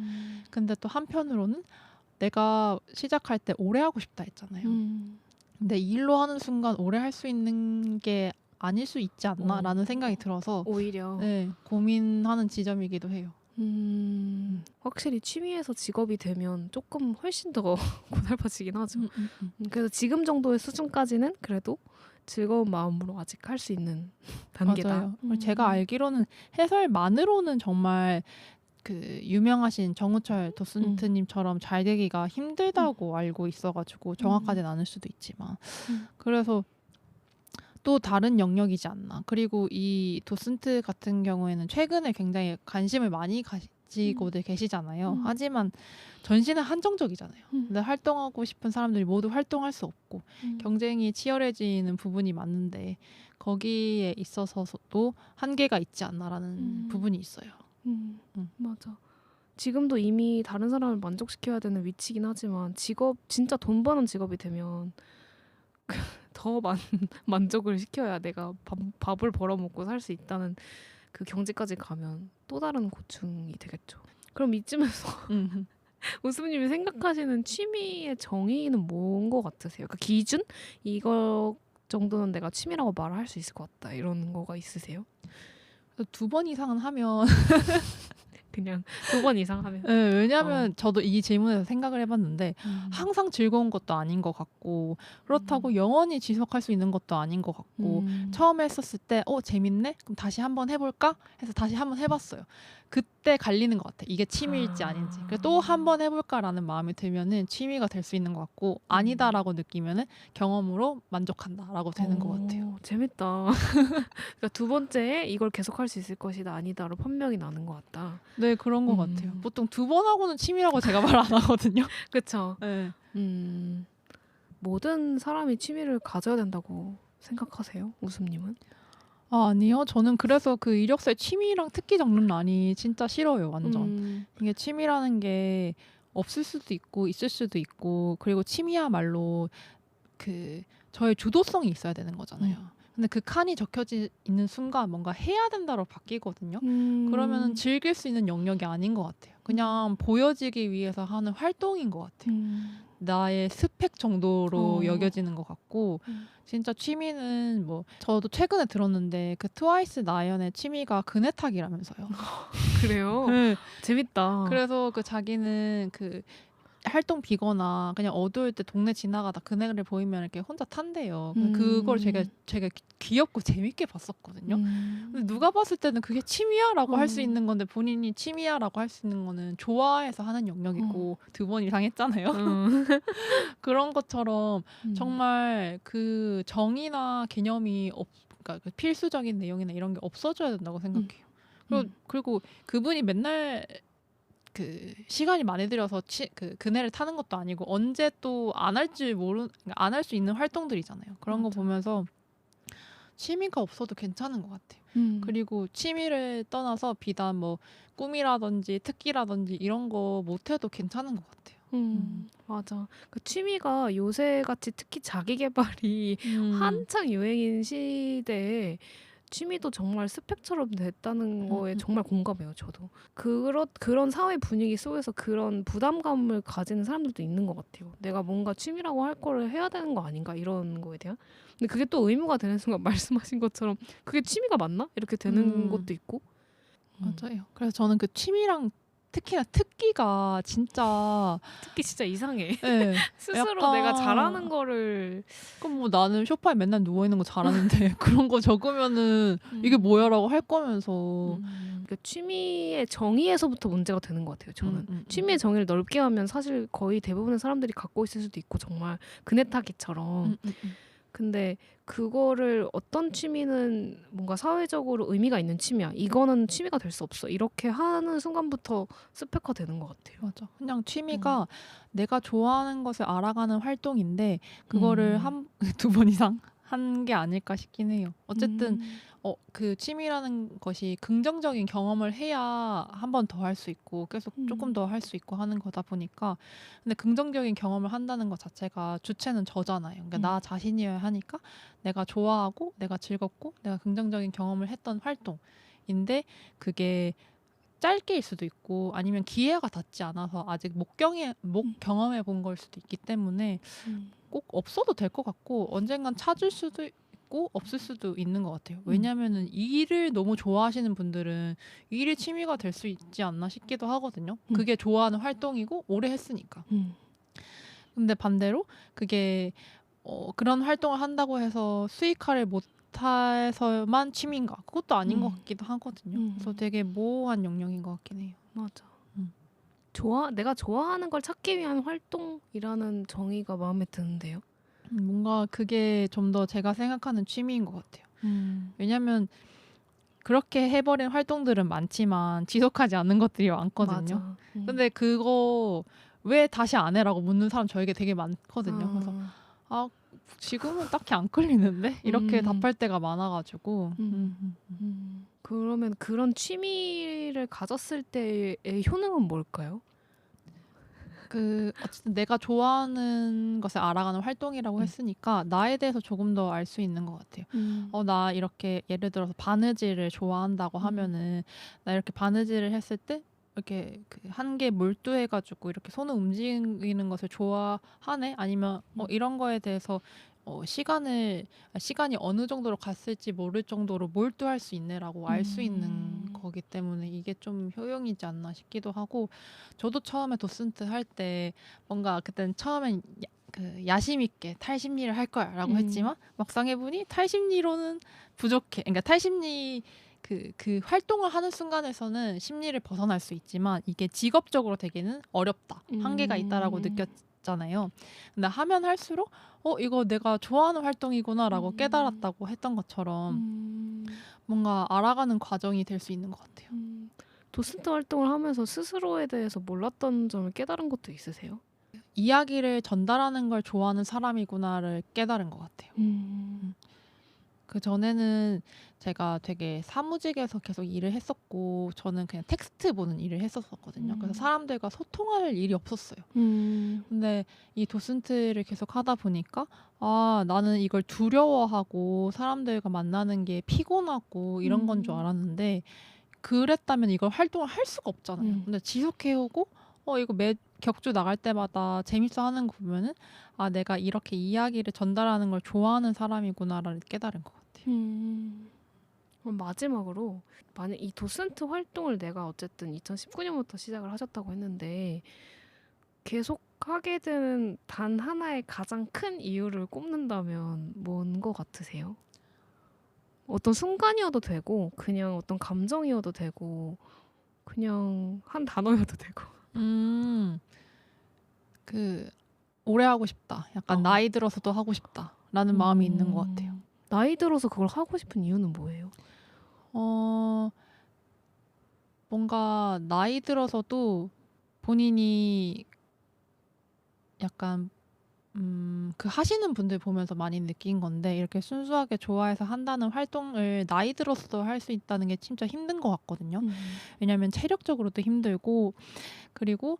근데 또 한편으로는 내가 시작할 때 오래 하고 싶다 했잖아요. 근데 이 일로 하는 순간 오래 할 수 있는 게 아닐 수 있지 않나라는 생각이 들어서 오히려 네, 고민하는 지점이기도 해요. 확실히 취미에서 직업이 되면 조금 훨씬 더 고달파지긴 하죠. 그래서 지금 정도의 수준까지는 그래도 즐거운 마음으로 아직 할 수 있는 단계다. 맞아요. 그리고 제가 알기로는 해설만으로는 정말 그 유명하신 정우철 도슨트님처럼 잘 되기가 힘들다고 알고 있어가지고 정확하진 않을 수도 있지만 그래서 또 다른 영역이지 않나. 그리고 이 도슨트 같은 경우에는 최근에 굉장히 관심을 많이 가지고들 계시잖아요. 하지만 전시는 한정적이잖아요. 근데 활동하고 싶은 사람들이 모두 활동할 수 없고 경쟁이 치열해지는 부분이 많은데 거기에 있어서도 한계가 있지 않나라는 부분이 있어요. 맞아. 지금도 이미 다른 사람을 만족시켜야 되는 위치긴 하지만 진짜 돈 버는 직업이 되면 더 만족을 시켜야 내가 밥을 벌어먹고 살 수 있다는 그 경지까지 가면 또 다른 고충이 되겠죠. 그럼 이쯤에서 우수님이 생각하시는 취미의 정의는 뭔 것 같으세요? 그 기준? 이거 정도는 내가 취미라고 말할 수 있을 것 같다. 이런 거가 있으세요? 2번 이상은 하면 그냥 2번 이상 하면. 네, 왜냐하면 저도 이 질문에서 생각을 해봤는데 항상 즐거운 것도 아닌 것 같고 그렇다고 영원히 지속할 수 있는 것도 아닌 것 같고 처음에 했었을 때 재밌네? 그럼 다시 한번 해볼까? 해서 다시 한번 해봤어요. 그때 갈리는 것 같아. 이게 취미일지 아닌지. 또 한번 해볼까라는 마음이 들면은 취미가 될 수 있는 것 같고 아니다라고 느끼면은 경험으로 만족한다라고 되는 것 같아요. 재밌다. 그러니까 2번째에 이걸 계속할 수 있을 것이다 아니다로 판명이 나는 것 같다. 네, 그런 것 같아요. 보통 2번 하고는 취미라고 제가 말 안 하거든요. 그쵸? 네. 모든 사람이 취미를 가져야 된다고 생각하세요? 우수님은? 아니요. 저는 그래서 그 이력서에 취미랑 특기 적는란이 진짜 싫어요. 완전. 이게 취미라는 게 없을 수도 있고 있을 수도 있고 그리고 취미야말로 그 저의 주도성이 있어야 되는 거잖아요. 근데 그 칸이 적혀져 있는 순간 뭔가 해야 된다로 바뀌거든요. 그러면 즐길 수 있는 영역이 아닌 것 같아요. 그냥 보여지기 위해서 하는 활동인 것 같아요. 나의 스펙 정도로 여겨지는 것 같고 진짜 취미는 뭐 저도 최근에 들었는데 그 트와이스 나연의 취미가 그네 타기라면서요. 그래요? 네. 재밌다. 그래서 그 자기는 그 활동 비거나 그냥 어두울 때 동네 지나가다 그네를 보이면 이렇게 혼자 탄대요. 그걸 제가 귀엽고 재밌게 봤었거든요. 근데 누가 봤을 때는 그게 취미야라고 할 수 있는 건데 본인이 취미야라고 할 수 있는 거는 좋아해서 하는 영역이고 2번 이상 했잖아요. 그런 것처럼 정말 그 정의나 개념이 그러니까 그 필수적인 내용이나 이런 게 없어져야 된다고 생각해요. 그리고 그분이 맨날 그 시간이 많이 들여서 그네를 타는 것도 아니고 언제 또 안 안 할 수 있는 활동들이잖아요. 그런 거 보면서 취미가 없어도 괜찮은 것 같아요. 그리고 취미를 떠나서 비단 뭐 꿈이라든지 특기라든지 이런 거 못해도 괜찮은 것 같아요. 맞아. 그 취미가 요새같이 특히 자기 개발이 한창 유행인 시대에 취미도 정말 스펙처럼 됐다는 거에 정말 공감해요, 저도. 그런 사회 분위기 속에서 그런 부담감을 가지는 사람들도 있는 것 같아요. 내가 뭔가 취미라고 할 거를 해야 되는 거 아닌가 이런 거에 대한. 근데 그게 또 의무가 되는 순간 말씀하신 것처럼 그게 취미가 맞나? 이렇게 되는 것도 있고. 맞아요. 그래서 저는 그 취미랑 특히나 특기가 진짜 특히 진짜 이상해. 네, 스스로 내가 잘하는 거를 그럼 뭐 나는 소파에 맨날 누워 있는 거 잘하는데 그런 거 적으면은 이게 뭐야라고 할 거면서 그러니까 취미의 정의에서부터 문제가 되는 것 같아요. 저는 취미의 정의를 넓게 하면 사실 거의 대부분의 사람들이 갖고 있을 수도 있고 정말 그네 타기처럼. 근데 그거를 어떤 취미는 뭔가 사회적으로 의미가 있는 취미야. 이거는 취미가 될 수 없어. 이렇게 하는 순간부터 스펙화되는 것 같아요. 맞아. 그냥 취미가 내가 좋아하는 것을 알아가는 활동인데 그거를 2번 이상 한 게 아닐까 싶긴 해요. 어쨌든 그 취미라는 것이 긍정적인 경험을 해야 한 번 더 할 수 있고 계속 조금 더 할 수 있고 하는 거다 보니까 근데 긍정적인 경험을 한다는 것 자체가 주체는 저잖아요. 그러니까 나 자신이어야 하니까 내가 좋아하고 내가 즐겁고 내가 긍정적인 경험을 했던 활동인데 그게 짧게일 수도 있고 아니면 기회가 닿지 않아서 아직 못 경험해 본 걸 수도 있기 때문에 꼭 없어도 될 것 같고 언젠간 찾을 수도 있고 없을 수도 있는 것 같아요. 왜냐면은 이 일을 너무 좋아하시는 분들은 이 일이 취미가 될 수 있지 않나 싶기도 하거든요. 그게 좋아하는 활동이고 오래 했으니까. 근데 반대로 그게 그런 활동을 한다고 해서 수익화를 못해서만 취미인가? 그것도 아닌 것 음. 같기도 하거든요. 그래서 음. 되게 모호한 영역인 것 같긴 해요. 맞아. 음. 내가 좋아하는 걸 찾기 위한 활동이라는 정의가 마음에 드는데요. 뭔가 그게 좀 더 제가 생각하는 취미인 것 같아요. 음. 왜냐면 그렇게 해버린 활동들은 많지만 지속하지 않는 것들이 많거든요. 맞아. 근데 그거 왜 다시 안 해라고 묻는 사람 저에게 되게 많거든요. 그래서 아. 아, 지금은 딱히 안 끌리는데? 이렇게 음. 답할 때가 많아가지고. 음. 그러면 그런 취미를 가졌을 때의 효능은 뭘까요? 어쨌든 내가 좋아하는 것을 알아가는 활동이라고 음. 했으니까 나에 대해서 조금 더 알 수 있는 것 같아요. 음. 나 이렇게 예를 들어서 바느질을 좋아한다고 음. 하면은 나 이렇게 바느질을 했을 때 이렇게 그 한 개 몰두해가지고 이렇게 손을 움직이는 것을 좋아하네? 아니면 음. 이런 거에 대해서 시간이 어느 정도로 갔을지 모를 정도로 몰두할 수 있네라고 알 수 있는 음. 거기 때문에 이게 좀 효용이지 않나 싶기도 하고 저도 처음에 도슨트 할 때 뭔가 그때는 처음엔 야심 있게 탈심리를 할 거야라고 음. 했지만 막상 해보니 탈심리로는 부족해. 그러니까 탈심리 그 활동을 하는 순간에서는 심리를 벗어날 수 있지만 이게 직업적으로 되기는 어렵다. 한계가 있다라고 음. 느꼈잖아요. 근데 하면 할수록 이거 내가 좋아하는 활동이구나라고 음. 깨달았다고 했던 것처럼 음. 뭔가 알아가는 과정이 될 수 있는 것 같아요. 도슨트 활동을 하면서 스스로에 대해서 몰랐던 점을 깨달은 것도 있으세요? 이야기를 전달하는 걸 좋아하는 사람이구나를 깨달은 것 같아요. 음. 음. 그전에는 제가 되게 사무직에서 계속 일을 했었고 저는 그냥 텍스트 보는 일을 했었거든요. 그래서 음. 사람들과 소통할 일이 없었어요. 음. 근데 이 도슨트를 계속 하다 보니까 나는 이걸 두려워하고 사람들과 만나는 게 피곤하고 이런 건 줄 음. 알았는데 그랬다면 이걸 활동을 할 수가 없잖아요. 음. 근데 지속해오고 이거 매 격주 나갈 때마다 재밌어 하는 거 보면은 내가 이렇게 이야기를 전달하는 걸 좋아하는 사람이구나를 깨달은 것 같아요. 음. 그럼 마지막으로 만약 이 도슨트 활동을 내가 어쨌든 2019년부터 시작을 하셨다고 했는데 계속 하게 되는 단 하나의 가장 큰 이유를 꼽는다면 뭔 거 같으세요? 어떤 순간이어도 되고 그냥 어떤 감정이어도 되고 그냥 한 단어여도 되고. 음, 그 오래 하고 싶다. 약간 어. 나이 들어서도 하고 싶다라는 마음이 있는 것 같아요. 나이 들어서 그걸 하고 싶은 이유는 뭐예요? 어, 뭔가 나이 들어서도 본인이 약간 그 하시는 분들 보면서 많이 느낀 건데 이렇게 순수하게 좋아해서 한다는 활동을 나이 들어서도 할 수 있다는 게 진짜 힘든 것 같거든요. 음. 왜냐하면 체력적으로도 힘들고 그리고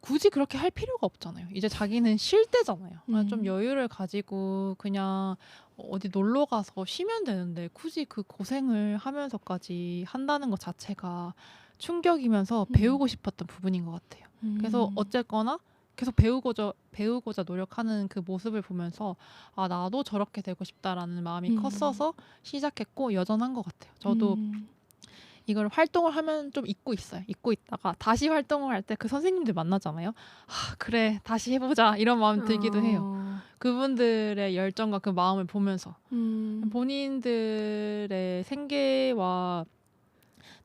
굳이 그렇게 할 필요가 없잖아요. 이제 자기는 쉴 때잖아요. 그냥 좀 음. 여유를 가지고 그냥 어디 놀러 가서 쉬면 되는데 굳이 그 고생을 하면서까지 한다는 것 자체가 충격이면서 음. 배우고 싶었던 부분인 것 같아요. 그래서 음. 어쨌거나 계속 배우고자 노력하는 그 모습을 보면서 나도 저렇게 되고 싶다라는 마음이 음. 컸어서 시작했고 여전한 것 같아요. 저도 음. 이걸 활동을 하면 좀 잊고 있어요. 잊고 있다가 다시 활동을 할 때 그 선생님들 만나잖아요. 그래, 다시 해보자 이런 마음 들기도 해요. 어. 그분들의 열정과 그 마음을 보면서 음. 본인들의 생계와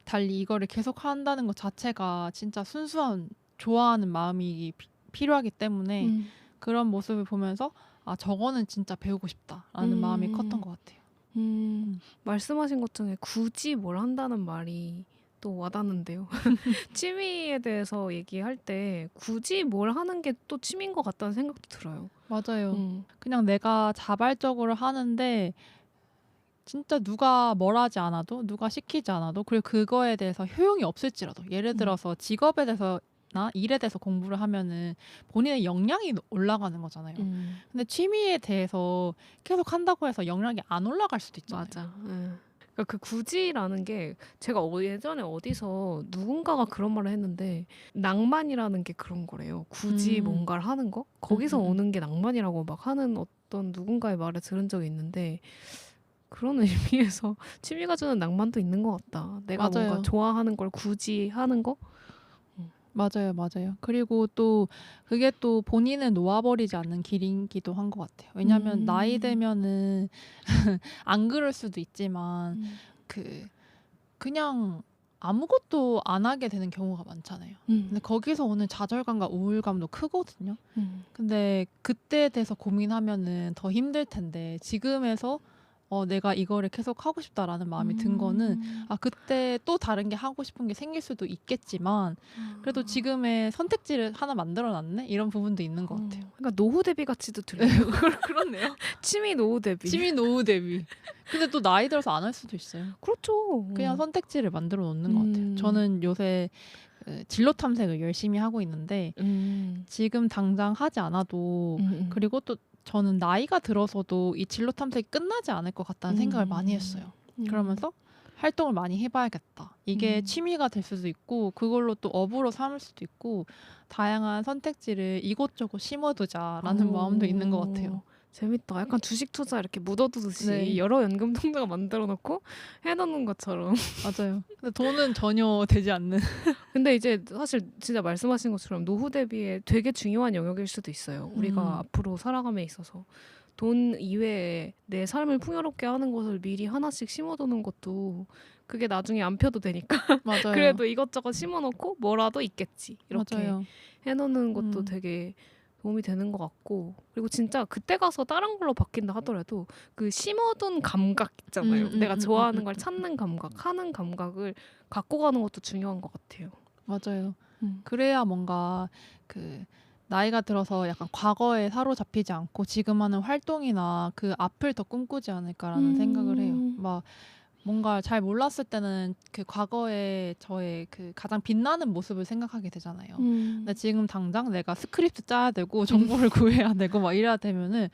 달리 이거를 계속 한다는 것 자체가 진짜 순수한 좋아하는 마음이 필요하기 때문에 음. 그런 모습을 보면서 저거는 진짜 배우고 싶다라는 마음이 컸던 음. 것 같아요. 말씀하신 것 중에 굳이 뭘 한다는 말이 또 와닿는데요. 취미에 대해서 얘기할 때 굳이 뭘 하는 게 또 취미인 것 같다는 생각도 들어요. 맞아요. 음. 그냥 내가 자발적으로 하는데 진짜 누가 뭘 하지 않아도 누가 시키지 않아도 그리고 그거에 대해서 효용이 없을지라도 예를 음. 들어서 직업에 대해서 나 일에 대해서 공부를 하면은 본인의 역량이 올라가는 거잖아요. 음. 근데 취미에 대해서 계속 한다고 해서 역량이 안 올라갈 수도 있잖아요. 맞아. 그러니까 그 굳이라는 게 제가 예전에 어디서 누군가가 그런 말을 했는데 낭만이라는 게 그런 거래요. 굳이 음, 뭔가를 하는 거? 음, 거기서 음, 음. 오는 게 낭만이라고 막 하는 어떤 누군가의 말을 들은 적이 있는데 그런 의미에서 취미가 주는 낭만도 있는 것 같다. 내가 뭔가 맞아요. 좋아하는 걸 굳이 하는 거? 맞아요, 맞아요. 그리고 또 그게 또 본인을 놓아 버리지 않는 길이기도 한 것 같아요. 왜냐하면 나이 음. 들면은 안 그럴 수도 있지만 음. 그 그냥 아무것도 안 하게 되는 경우가 많잖아요. 음. 근데 거기서 오는 좌절감과 우울감도 크거든요. 음. 근데 그때에 대해서 고민하면은 더 힘들 텐데 지금에서 '내가 이거를 계속 하고 싶다.'라는 마음이 든 거는 음. 그때 또 다른 게 하고 싶은 게 생길 수도 있겠지만 그래도 아. 지금의 선택지를 하나 만들어 놨네 이런 부분도 있는 것 같아요. 그러니까 노후 대비 같이도 네. 들려요. 그렇네요. 취미 노후 대비. 취미 노후 대비. 근데 또 나이 들어서 안 할 수도 있어요. 그렇죠. 그냥 선택지를 만들어 놓는 것 같아요. 음. 저는 요새 진로 탐색을 열심히 하고 있는데 음. 지금 당장 하지 않아도 음음. 그리고 또 저는 나이가 들어서도 이 진로 탐색이 끝나지 않을 것 같다는 생각을 많이 음. 했어요. 음. 그러면서 '활동을 많이 해 봐야겠다.' 이게 음. 취미가 될 수도 있고 그걸로 또 업으로 삼을 수도 있고 '다양한 선택지를 이곳저곳 심어 두자.'라는 마음도 있는 것 같아요. 재밌다. 약간 주식 투자 이렇게 묻어 두듯이 네. 여러 연금 통장을 만들어 놓고 해 놓는 것처럼. 맞아요. 근데 돈은 전혀 되지 않는. 근데 이제 사실 진짜 말씀하신 것처럼 노후 대비에 되게 중요한 영역일 수도 있어요. 우리가 음. 앞으로 살아감에 있어서 돈 이외에 내 삶을 풍요롭게 하는 것을 미리 하나씩 심어 두는 것도 그게 나중에 안 펴도 되니까 맞아요. 그래도 이것저것 심어 놓고 뭐라도 있겠지. 이렇게 맞아요. 해 놓는 것도 음. 되게 도움이 되는 것 같고 그리고 진짜 그때 가서 다른 걸로 바뀐다 하더라도 그 심어둔 감각 있잖아요. 내가 좋아하는 걸 찾는 감각, 하는 감각을 갖고 가는 것도 중요한 것 같아요. 맞아요. 음. 그래야 뭔가 그 나이가 들어서 약간 과거에 사로잡히지 않고 지금 하는 활동이나 그 앞을 더 꿈꾸지 않을까라는 생각을 해요. 음. 막 뭔가 잘 몰랐을 때는 그 과거의 저의 그 가장 빛나는 모습을 생각하게 되잖아요. 근데 음. 지금 당장 내가 스크립트 짜야 되고 정보를 구해야 되고 막 이래야 되면은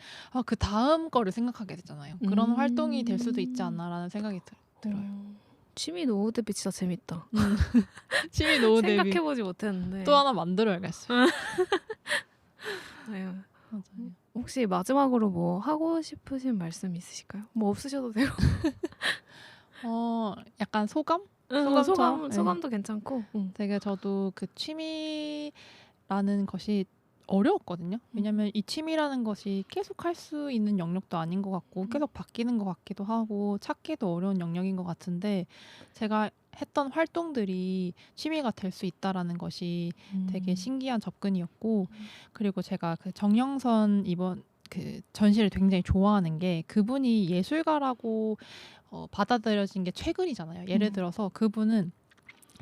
그다음 거를 생각하게 되잖아요. 그런 활동이 될 수도 있지 음. 않나라는 생각이 들어요. 취미 노후 대비 진짜 재밌다. 음. 취미 노후 대비 생각해 보지 또 못했는데. 하나 만들어야겠어요. 아유. 맞아요. 혹시 마지막으로 뭐 하고 싶으신 말씀 있으실까요? 뭐 없으셔도 돼요. 약간 소감? 응, 소감처럼? 예. 소감도 괜찮고. 응. 되게 저도 그 취미라는 것이 어려웠거든요. 음. 왜냐면 이 취미라는 것이 계속 할 수 있는 영역도 아닌 것 같고 계속 바뀌는 것 같기도 하고 찾기도 어려운 영역인 것 같은데 제가 했던 활동들이 취미가 될 수 있다라는 것이 되게 음. 신기한 접근이었고 그리고 제가 그 정영선 이번 그 전시를 굉장히 좋아하는 게 그분이 예술가라고 받아들여진 게 최근이잖아요. 예를 음. 들어서 그분은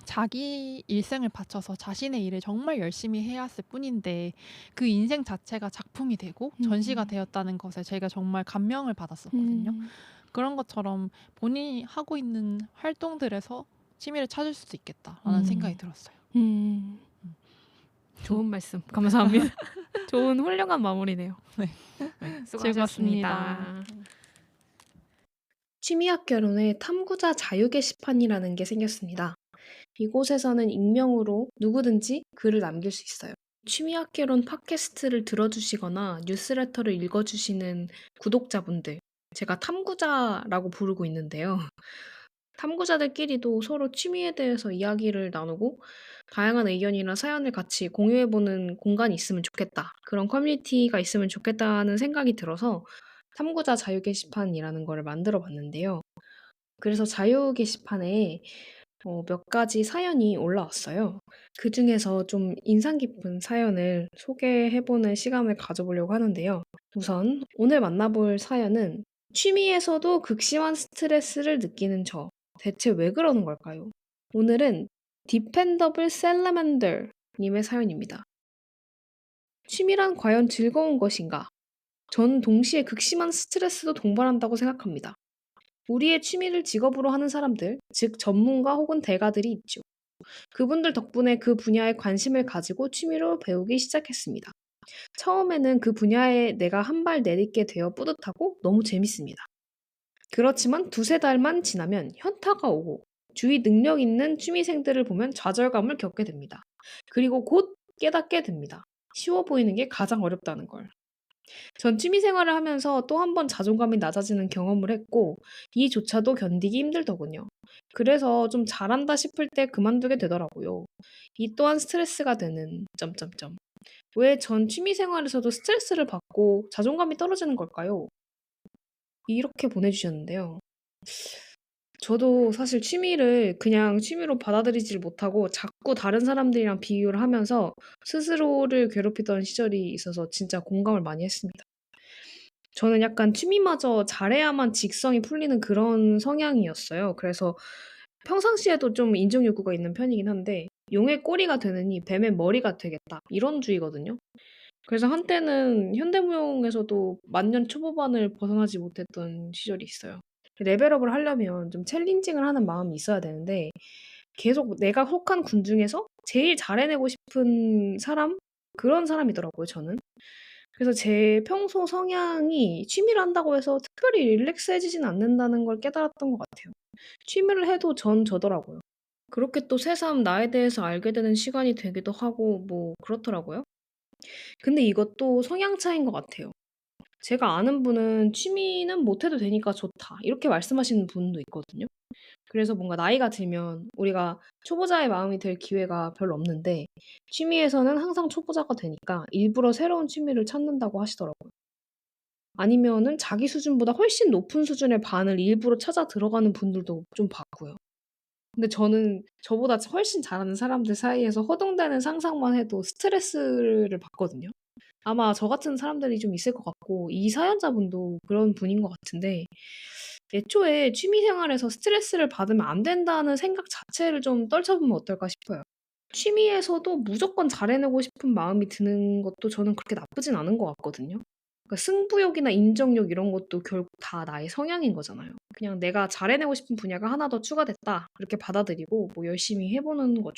자기 일생을 바쳐서 자신의 일을 정말 열심히 해왔을 뿐인데 그 인생 자체가 작품이 되고 전시가 음. 되었다는 것에 제가 정말 감명을 받았었거든요. 음. 그런 것처럼 본인이 하고 있는 활동들에서 취미를 찾을 수도 있겠다라는 생각이 음. 들었어요. 음. 음. 좋은 말씀 감사합니다. 좋은 훌륭한 마무리네요. 네. 네, 즐거웠습니다. 수고하셨습니다. 취미학개론에 탐구자 자유 게시판이라는 게 생겼습니다. 이곳에서는 익명으로 누구든지 글을 남길 수 있어요. 취미학개론 팟캐스트를 들어주시거나 뉴스레터를 읽어주시는 구독자분들, 제가 탐구자라고 부르고 있는데요. 탐구자들끼리도 서로 취미에 대해서 이야기를 나누고 다양한 의견이나 사연을 같이 공유해보는 공간이 있으면 좋겠다. 그런 커뮤니티가 있으면 좋겠다는 생각이 들어서 탐구자 자유 게시판이라는 거를 만들어 봤는데요. 그래서 자유 게시판에 몇 가지 사연이 올라왔어요. 그중에서 좀 인상 깊은 사연을 소개해보는 시간을 가져보려고 하는데요. 우선 오늘 만나볼 사연은 취미에서도 극심한 스트레스를 느끼는 저. 대체 왜 그러는 걸까요? 오늘은 디펜더블 셀러맨더 님의 사연입니다. 취미란 과연 즐거운 것인가? 전 동시에 극심한 스트레스도 동반한다고 생각합니다. 우리의 취미를 직업으로 하는 사람들, 즉 전문가 혹은 대가들이 있죠. 그분들 덕분에 그 분야에 관심을 가지고 취미로 배우기 시작했습니다. 처음에는 그 분야에 내가 한 발 내딛게 되어 뿌듯하고 너무 재밌습니다. 그렇지만 두세 달만 지나면 현타가 오고 주위 능력 있는 취미생들을 보면 좌절감을 겪게 됩니다. 그리고 곧 깨닫게 됩니다. 쉬워 보이는 게 가장 어렵다는 걸. 전 취미 생활을 하면서 또 한 번 자존감이 낮아지는 경험을 했고, 이조차도 견디기 힘들더군요. 그래서 좀 잘한다 싶을 때 그만두게 되더라고요. 이 또한 스트레스가 되는... 점점점. 왜 전 취미 생활에서도 스트레스를 받고 자존감이 떨어지는 걸까요? 이렇게 보내주셨는데요. 저도 사실 취미를 그냥 취미로 받아들이지를 못하고 자꾸 다른 사람들이랑 비교를 하면서 스스로를 괴롭히던 시절이 있어서 진짜 공감을 많이 했습니다. 저는 약간 취미마저 잘해야만 직성이 풀리는 그런 성향이었어요. 그래서 평상시에도 좀 인정 욕구가 있는 편이긴 한데, 용의 꼬리가 되느니 뱀의 머리가 되겠다, 이런 주의거든요. 그래서 한때는 현대무용에서도 만년 초보반을 벗어나지 못했던 시절이 있어요. 레벨업을 하려면 좀 챌린징을 하는 마음이 있어야 되는데, 계속 내가 속한 군 중에서 제일 잘해내고 싶은 사람? 그런 사람이더라고요, 저는. 그래서 제 평소 성향이 취미를 한다고 해서 특별히 릴렉스해지진 않는다는 걸 깨달았던 것 같아요. 취미를 해도 전 저더라고요. 그렇게 또 새삼 나에 대해서 알게 되는 시간이 되기도 하고 뭐 그렇더라고요. 근데 이것도 성향 차이인 것 같아요. 제가 아는 분은 "취미는 못 해도 되니까 좋다." 이렇게 말씀하시는 분도 있거든요. 그래서 뭔가 나이가 들면 우리가 초보자의 마음이 될 기회가 별로 없는데, 취미에서는 항상 초보자가 되니까 일부러 새로운 취미를 찾는다고 하시더라고요. 아니면은 자기 수준보다 훨씬 높은 수준의 반을 일부러 찾아 들어가는 분들도 좀 봤고요. 근데 저는 저보다 훨씬 잘하는 사람들 사이에서 허둥대는 상상만 해도 스트레스를 받거든요. 아마 저 같은 사람들이 좀 있을 것 같고, 이 사연자분도 그런 분인 것 같은데, 애초에 취미 생활에서 스트레스를 받으면 안 된다는 생각 자체를 좀 떨쳐보면 어떨까 싶어요. 취미에서도 무조건 잘해내고 싶은 마음이 드는 것도 저는 그렇게 나쁘진 않은 것 같거든요. 그러니까 승부욕이나 인정욕 이런 것도 결국 다 나의 성향인 거잖아요. 그냥 내가 잘해내고 싶은 분야가 하나 더 추가됐다, 그렇게 받아들이고 뭐 열심히 해 보는 거죠.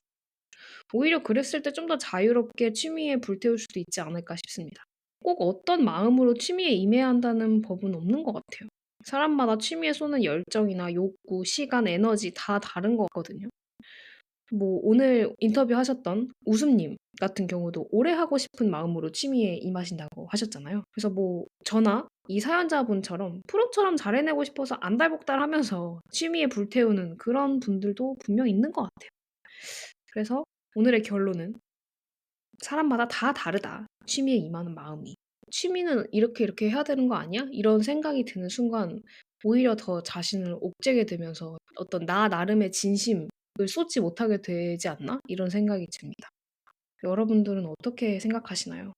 오히려 그랬을 때 좀 더 자유롭게 취미에 불태울 수도 있지 않을까 싶습니다. 꼭 어떤 마음으로 취미에 임해야 한다는 법은 없는 것 같아요. 사람마다 취미에 쏟는 열정이나 욕구, 시간, 에너지 다 다른 거거든요. 뭐 오늘 인터뷰하셨던 웃음님 같은 경우도 오래 하고 싶은 마음으로 취미에 임하신다고 하셨잖아요. 그래서 뭐 저나 이 사연자분처럼 프로처럼 잘해내고 싶어서 안달복달하면서 취미에 불태우는 그런 분들도 분명 있는 것 같아요. 그래서 오늘의 결론은 '사람마다 다 다르다, 취미에 임하는 마음이. 취미는 이렇게 이렇게 해야 되는 거 아니야?' 이런 생각이 드는 순간 오히려 더 자신을 옥죄게 되면서 어떤 나 나름의 진심을 쏟지 못하게 되지 않나, 이런 생각이 듭니다. 여러분들은 어떻게 생각하시나요?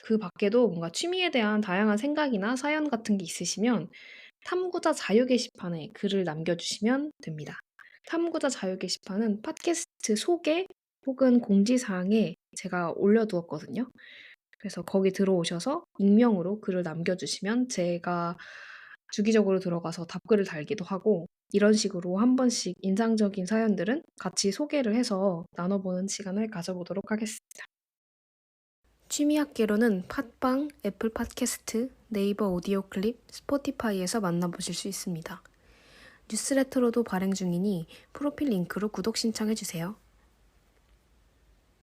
그 밖에도 뭔가 취미에 대한 다양한 생각이나 사연 같은 게 있으시면 탐구자 자유 게시판에 글을 남겨주시면 됩니다. 탐구자 자유 게시판은 팟캐스트 소개 혹은 공지사항에 제가 올려두었거든요. 그래서 거기 들어오셔서 익명으로 글을 남겨주시면 제가 주기적으로 들어가서 답글을 달기도 하고, 이런 식으로 한 번씩 인상적인 사연들은 같이 소개를 해서 나눠보는 시간을 가져보도록 하겠습니다. 취미학개론은 팟빵, 애플 팟캐스트, 네이버 오디오 클립, 스포티파이에서 만나보실 수 있습니다. 뉴스레터로도 발행 중이니 프로필 링크로 구독 신청해주세요.